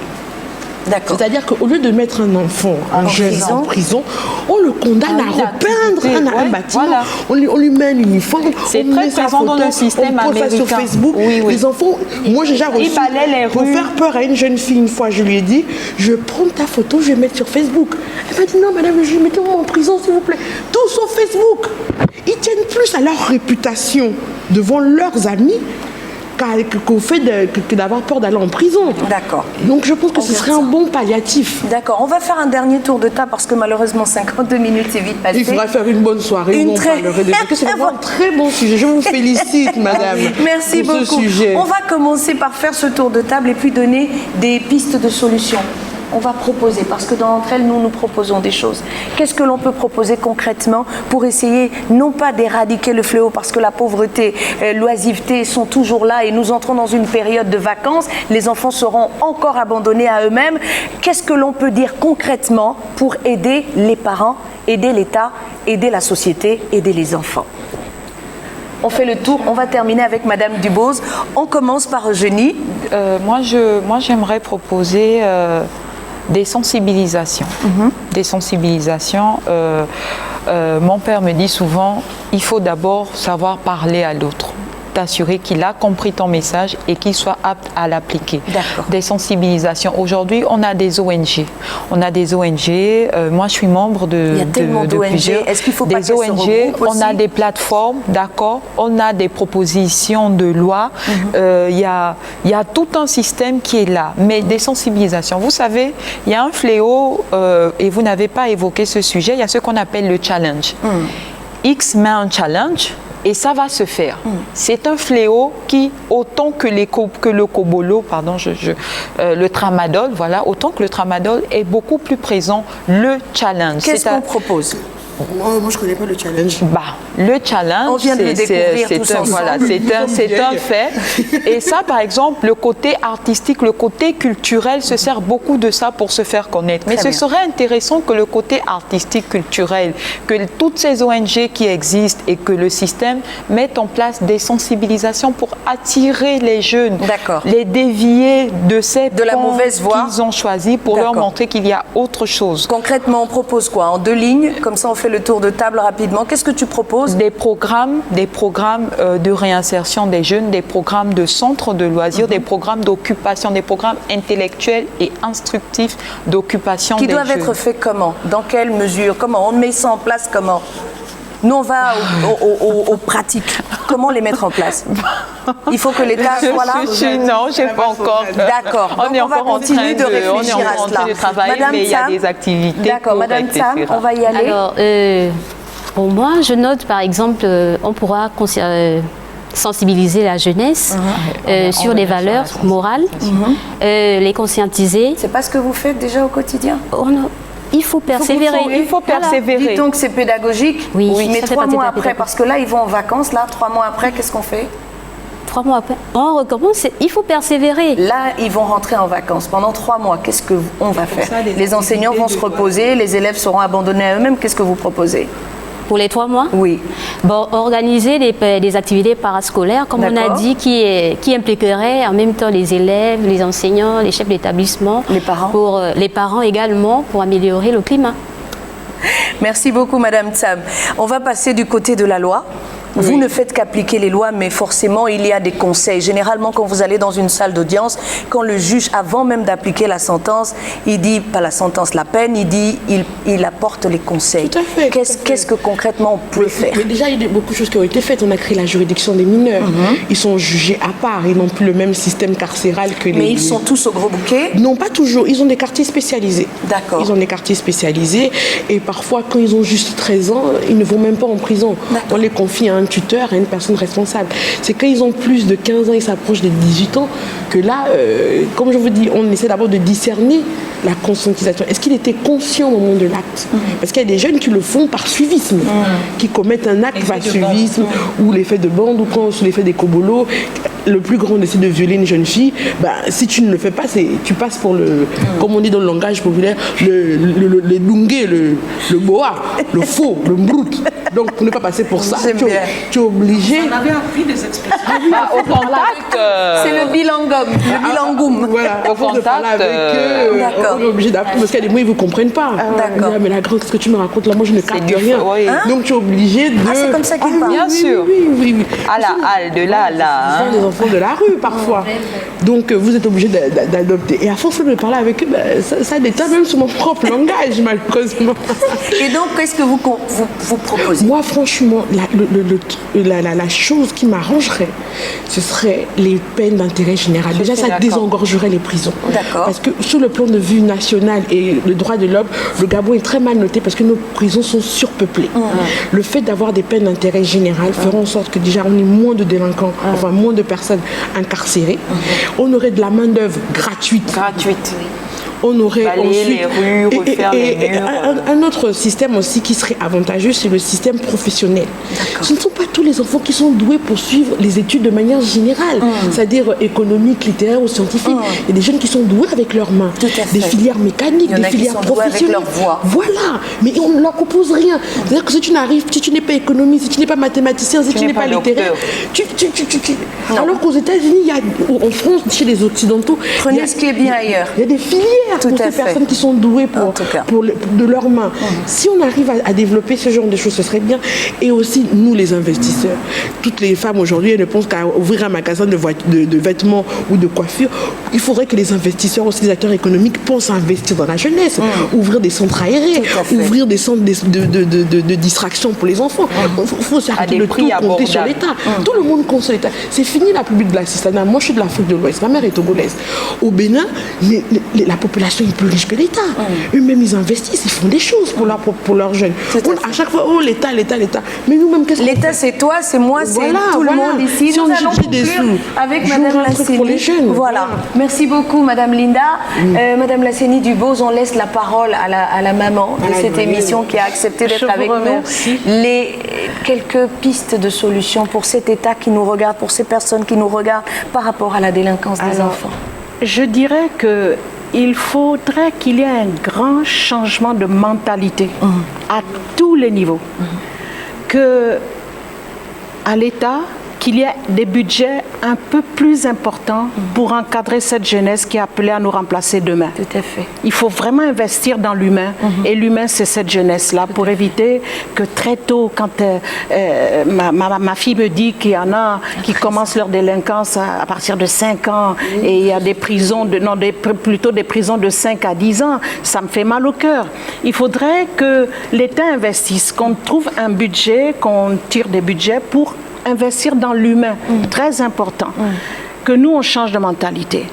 Speaker 3: C'est-à-dire qu'au lieu de mettre un enfant, un jeune en prison, on le condamne à repeindre un bâtiment, on lui met un uniforme,
Speaker 5: c'est très présent dans le système américain.
Speaker 3: On pose ça sur Facebook. Les enfants, moi j'ai déjà reçu, pour faire peur à une jeune fille, une fois je lui ai dit, je vais prendre ta photo, je vais mettre sur Facebook. Elle m'a dit non madame, mettez-moi en prison s'il vous plaît. Tout sur Facebook. Ils tiennent plus à leur réputation devant leurs amis qu'au fait d'avoir peur d'aller en prison.
Speaker 1: D'accord.
Speaker 3: Donc je pense que ce serait un bon palliatif.
Speaker 1: D'accord. On va faire un dernier tour de table parce que malheureusement 52 minutes c'est vite passé.
Speaker 3: Il faudra faire une bonne soirée. On parlerait de ça. C'est vraiment un très bon sujet. Je vous félicite, madame.
Speaker 1: Merci beaucoup.
Speaker 3: Ce sujet.
Speaker 1: On va commencer par faire ce tour de table et puis donner des pistes de solutions. On va proposer, parce que d'entre elles, nous proposons des choses. Qu'est-ce que l'on peut proposer concrètement pour essayer, non pas d'éradiquer le fléau, parce que la pauvreté, l'oisiveté sont toujours là et nous entrons dans une période de vacances, les enfants seront encore abandonnés à eux-mêmes. Qu'est-ce que l'on peut dire concrètement pour aider les parents, aider l'État, aider la société, aider les enfants? On fait le tour, on va terminer avec Madame Dubose. On commence par Eugénie.
Speaker 5: Moi, j'aimerais proposer des sensibilisations. Des sensibilisations. Mon père me dit souvent, il faut d'abord savoir parler à l'autre. T'assurer qu'il a compris ton message et qu'il soit apte à l'appliquer. Des sensibilisations. Aujourd'hui, on a des ONG. On a des ONG. Moi, je suis membre de plusieurs.
Speaker 1: Est-ce qu'il faut pas
Speaker 5: des ONG. On a des plateformes, d'accord. On a des propositions de loi. Il y a tout un système qui est là. Mais des sensibilisations. Vous savez, il y a un fléau et vous n'avez pas évoqué ce sujet. Il y a ce qu'on appelle le challenge. X met un challenge. Et ça va se faire. C'est un fléau qui, autant que le cobolo, pardon, le tramadol, voilà, autant que le tramadol est beaucoup plus présent, le challenge.
Speaker 1: Qu'est-ce qu'on propose?
Speaker 3: Moi, je ne connais pas le challenge.
Speaker 5: Le challenge,
Speaker 1: on vient de le découvrir tous ensemble.
Speaker 5: Voilà, c'est un fait. Et ça, par exemple, le côté artistique, le côté culturel se sert beaucoup de ça pour se faire connaître. Mais ce serait intéressant que le côté artistique, culturel, que toutes ces ONG qui existent et que le système mettent en place des sensibilisations pour attirer les jeunes, les dévier de
Speaker 1: la mauvaise voie
Speaker 5: qu'ils ont choisi pour leur montrer qu'il y a autre chose.
Speaker 1: Concrètement, on propose quoi? En 2 lignes, comme ça on fait le tour de table rapidement. Qu'est-ce que tu proposes?
Speaker 5: Des programmes de réinsertion des jeunes, des programmes de centres de loisirs, des programmes d'occupation, des programmes intellectuels et instructifs d'occupation des jeunes.
Speaker 1: Qui doivent être faits comment? Dans quelle mesure? Comment? On met ça en place comment? Nous, on va aux pratiques. Comment les mettre en place? Il faut que l'État soit là.
Speaker 5: Non, je n'ai pas encore.
Speaker 1: D'accord.
Speaker 5: On est encore en train de
Speaker 1: réfléchir à cela.
Speaker 5: de travailler,
Speaker 1: Madame
Speaker 5: mais il y a
Speaker 1: Tam,
Speaker 5: des activités.
Speaker 1: d'accord, Madame Tam, on va y aller.
Speaker 4: Alors, pour moi, je note par exemple, on pourra sensibiliser la jeunesse sur les valeurs morales, les conscientiser.
Speaker 1: C'est pas ce que vous faites déjà au quotidien?
Speaker 4: Il faut persévérer.
Speaker 5: Il faut persévérer.
Speaker 1: Dites donc que c'est pédagogique.
Speaker 4: Oui,
Speaker 1: mais
Speaker 4: ça fait
Speaker 1: 3
Speaker 4: partie de
Speaker 1: mois
Speaker 4: la
Speaker 1: après,
Speaker 4: pédagogie.
Speaker 1: parce que là, ils vont en vacances. Là, 3 mois après, qu'est-ce qu'on fait?
Speaker 4: 3 mois après, on recommence. Il faut persévérer.
Speaker 1: Là, ils vont rentrer en vacances. Pendant 3 mois, qu'est-ce qu'on va faire? Les enseignants vont se reposer, les élèves seront abandonnés à eux-mêmes. Qu'est-ce que vous proposez?
Speaker 4: Pour les 3 mois?
Speaker 1: Oui.
Speaker 4: Bon, organiser des activités parascolaires, comme on a
Speaker 1: D'accord.
Speaker 4: dit, qui impliqueraient en même temps les élèves, les enseignants, les chefs d'établissement.
Speaker 1: Les parents.
Speaker 4: Pour les parents également, pour améliorer le climat.
Speaker 1: Merci beaucoup, Madame Tam. On va passer du côté de la loi. Vous ne faites qu'appliquer les lois, mais forcément, il y a des conseils. Généralement, quand vous allez dans une salle d'audience, quand le juge, avant même d'appliquer la sentence, il dit, pas la sentence, la peine, il dit, il apporte les conseils.
Speaker 3: Tout à fait.
Speaker 1: Qu'est-ce que concrètement on peut faire?
Speaker 3: Mais déjà, il y a beaucoup de choses qui ont été faites. On a créé la juridiction des mineurs. Ils sont jugés à part. Ils n'ont plus le même système carcéral que les...
Speaker 1: Mais ils sont tous au gros bouquet?
Speaker 3: Non, pas toujours. Ils ont des quartiers spécialisés.
Speaker 1: D'accord.
Speaker 3: Ils ont des quartiers spécialisés. Et parfois, quand ils ont juste 13 ans, ils ne vont même pas en prison. On les confie à un tuteur, à une personne responsable. C'est quand ils ont plus de 15 ans, ils s'approchent des 18 ans, que là, comme je vous dis, on essaie d'abord de discerner la conscientisation. Est-ce qu'il était conscient au moment de l'acte? Parce qu'il y a des jeunes qui le font par suivisme, qui commettent un acte par suivisme, ou l'effet de bande, ou quand sous l'effet des cobolos, le plus grand décide de violer une jeune fille, si tu ne le fais pas, tu passes pour le, comme on dit dans le langage populaire, le dungué, le boa, le faux, le mbrut. Donc pour ne pas passer pour ça, tu es obligé.
Speaker 2: On avait appris des expressions.
Speaker 5: Au contact,
Speaker 1: C'est le bilangum, le bilangoum.
Speaker 3: Voilà,
Speaker 5: Au
Speaker 3: à force de
Speaker 5: contact,
Speaker 3: parler avec eux,
Speaker 1: d'accord.
Speaker 3: on est obligé d'apprendre parce qu'il y a des mots ils ne vous comprennent pas.
Speaker 1: d'accord.
Speaker 3: On dit, mais la grande, qu'est-ce que tu me racontes là? Moi je ne capte
Speaker 5: du
Speaker 3: rien.
Speaker 5: oui.
Speaker 3: Donc tu es obligé de.
Speaker 1: Ah, c'est comme ça qu'ils parlent.
Speaker 5: Bien sûr.
Speaker 3: Oui.
Speaker 5: À la halle, de là à là.
Speaker 3: Ce sont des enfants de la rue parfois. Donc vous êtes obligé d'adopter. Et à force de parler avec eux, ça déteint même sur mon propre langage, malheureusement.
Speaker 1: Et donc, qu'est-ce que vous proposez?
Speaker 3: Moi, franchement, la chose qui m'arrangerait, ce serait les peines d'intérêt général. Déjà, ça désengorgerait les prisons.
Speaker 1: D'accord.
Speaker 3: Parce que sur le plan de vue national et le droit de l'homme, le Gabon est très mal noté parce que nos prisons sont surpeuplées. Le fait d'avoir des peines d'intérêt général fera en sorte que déjà on ait moins de délinquants, enfin moins de personnes incarcérées. On aurait de la main-d'œuvre gratuite. On aurait
Speaker 5: balayer
Speaker 3: ensuite,
Speaker 5: les rues, refaire les murs.
Speaker 3: un autre système aussi qui serait avantageux, c'est le système professionnel. Ce ne sont pas tous les enfants qui sont doués pour suivre les études de manière générale, c'est-à-dire économique, littéraire ou scientifique. Il y a des jeunes qui sont doués avec leurs mains, des filières mécaniques, des filières professionnelles.
Speaker 1: Avec leur voix.
Speaker 3: Voilà, mais on ne leur propose rien. C'est-à-dire que si tu n'arrives, si tu n'es pas économiste, si tu n'es pas mathématicien, si tu n'es pas littéraire, alors qu'aux États-Unis, en France, chez les Occidentaux,
Speaker 1: Prenez ce qui est bien ailleurs.
Speaker 3: il y a des filières pour ces personnes qui sont douées de leurs mains. Si on arrive à développer ce genre de choses, ce serait bien. Et aussi, nous, les investisseurs, toutes les femmes aujourd'hui, elles ne pensent qu'à ouvrir un magasin de vêtements ou de coiffure. Il faudrait que les investisseurs, aussi les acteurs économiques, pensent à investir dans la jeunesse, ouvrir des centres aérés, ouvrir des centres de distraction pour les enfants. Il faut s'arrêter de tout compter sur l'État. Tout le monde compte sur l'État. C'est fini la publique de l'assistanat. Moi, je suis de l'Afrique de l'Ouest. Ma mère est togolaise. Au Bénin, la population est plus riche que l'État. Eux-mêmes, ils investissent, ils font des choses pour leurs jeunes. À chaque fois, l'État. Mais nous-mêmes, qu'est-ce qu'on fait?
Speaker 1: L'État, c'est toi, c'est moi, c'est tout le monde ici.
Speaker 3: Si
Speaker 1: Nous
Speaker 3: on
Speaker 1: allons
Speaker 3: cherche des
Speaker 1: conclure
Speaker 3: sous,
Speaker 1: avec
Speaker 3: jouer
Speaker 1: Madame
Speaker 3: un truc pour les
Speaker 1: Lasseni.
Speaker 3: jeunes.
Speaker 1: Voilà. Merci beaucoup, Madame Linda. Madame Lasseni Duboz, on laisse la parole à la maman de cette émission qui a accepté d'être avec nous. Quelques pistes de solutions pour cet État qui nous regarde, pour ces personnes qui nous regardent par rapport à la délinquance des enfants.
Speaker 2: Je dirais qu'il faudrait qu'il y ait un grand changement de mentalité à tous les niveaux. Que à l'État, qu'il y ait des budgets un peu plus importants pour encadrer cette jeunesse qui est appelée à nous remplacer demain.
Speaker 1: Tout à fait.
Speaker 2: Il faut vraiment investir dans l'humain. Et l'humain, c'est cette jeunesse-là, pour éviter que très tôt, quand ma fille me dit qu'il y en a qui commencent leur délinquance à partir de 5 ans, et il y a des prisons, plutôt des prisons de 5 à 10 ans, ça me fait mal au cœur. Il faudrait que l'État investisse, qu'on trouve un budget, qu'on tire des budgets pour investir dans l'humain. Très important. Que nous, on change de mentalité.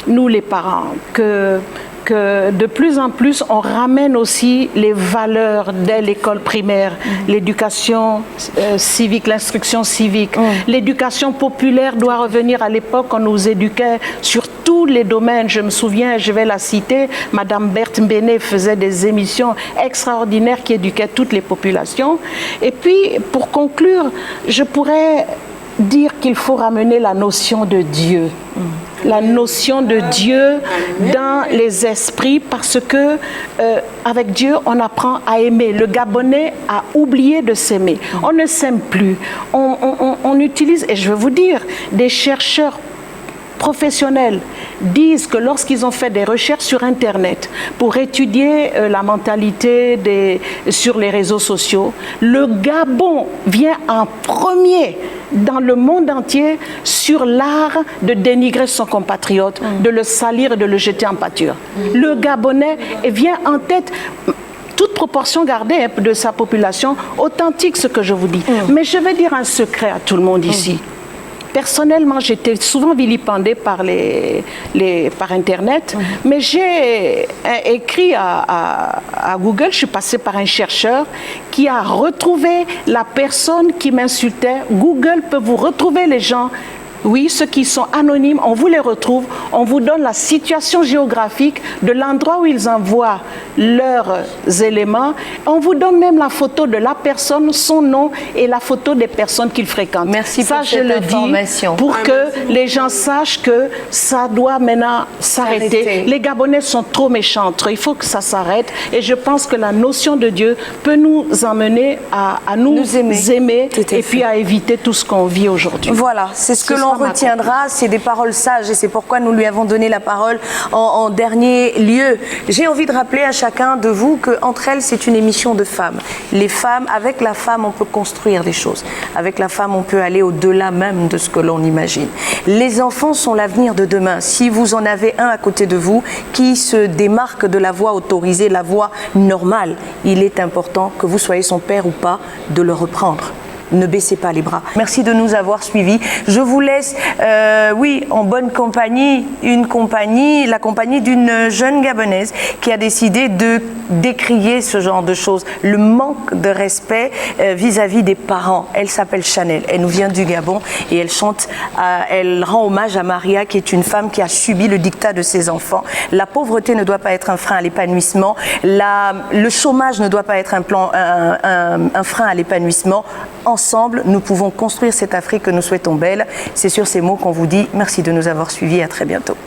Speaker 2: Nous, les parents, que de plus en plus, on ramène aussi les valeurs dès l'école primaire, l'éducation civique, l'instruction civique. L'éducation populaire doit revenir à l'époque, on nous éduquait sur tous les domaines. Je me souviens, je vais la citer, Madame Berthe Bénet faisait des émissions extraordinaires qui éduquaient toutes les populations. Et puis, pour conclure, je pourrais dire qu'il faut ramener la notion de Dieu. La notion de Dieu dans les esprits, parce que avec Dieu, on apprend à aimer. Le Gabonais a oublié de s'aimer. On ne s'aime plus. On utilise, et je vais vous dire, des chercheurs professionnels disent que lorsqu'ils ont fait des recherches sur Internet pour étudier la mentalité sur les réseaux sociaux, le Gabon vient en premier dans le monde entier sur l'art de dénigrer son compatriote, de le salir et de le jeter en pâture. Le Gabonais vient en tête, toute proportion gardée de sa population, authentique ce que je vous dis. Mais je vais dire un secret à tout le monde ici. Personnellement, j'étais souvent vilipendée par Internet, mais j'ai écrit à Google, je suis passée par un chercheur qui a retrouvé la personne qui m'insultait. Google peut vous retrouver les gens. Oui, ceux qui sont anonymes, on vous les retrouve, on vous donne la situation géographique de l'endroit où ils envoient leurs éléments. On vous donne même la photo de la personne, son nom et la photo des personnes qu'ils fréquentent.
Speaker 1: Merci pour
Speaker 2: ça, je le dis pour que les gens sachent que ça doit maintenant s'arrêter. Les Gabonais sont trop méchantes, il faut que ça s'arrête. Et je pense que la notion de Dieu peut nous emmener à nous aimer et puis à éviter tout ce qu'on vit aujourd'hui.
Speaker 1: Voilà, c'est ce que l'on retiendra, c'est des paroles sages et c'est pourquoi nous lui avons donné la parole en dernier lieu. J'ai envie de rappeler à chacun de vous que Entre elles, c'est une émission de femmes. Les femmes, avec la femme, on peut construire des choses. Avec la femme, on peut aller au-delà même de ce que l'on imagine. Les enfants sont l'avenir de demain. Si vous en avez un à côté de vous qui se démarque de la voie autorisée, la voie normale, il est important que vous soyez son père ou pas, de le reprendre. Ne baissez pas les bras. Merci de nous avoir suivis. Je vous laisse, oui, en bonne compagnie, la compagnie d'une jeune Gabonaise qui a décidé de décrier ce genre de choses, le manque de respect vis-à-vis des parents. Elle s'appelle Chanel, elle nous vient du Gabon et elle chante, elle rend hommage à Maria qui est une femme qui a subi le dictat de ses enfants. La pauvreté ne doit pas être un frein à l'épanouissement, le chômage ne doit pas être un frein à l'épanouissement. Ensemble, nous pouvons construire cette Afrique que nous souhaitons belle. C'est sur ces mots qu'on vous dit merci de nous avoir suivis et à très bientôt.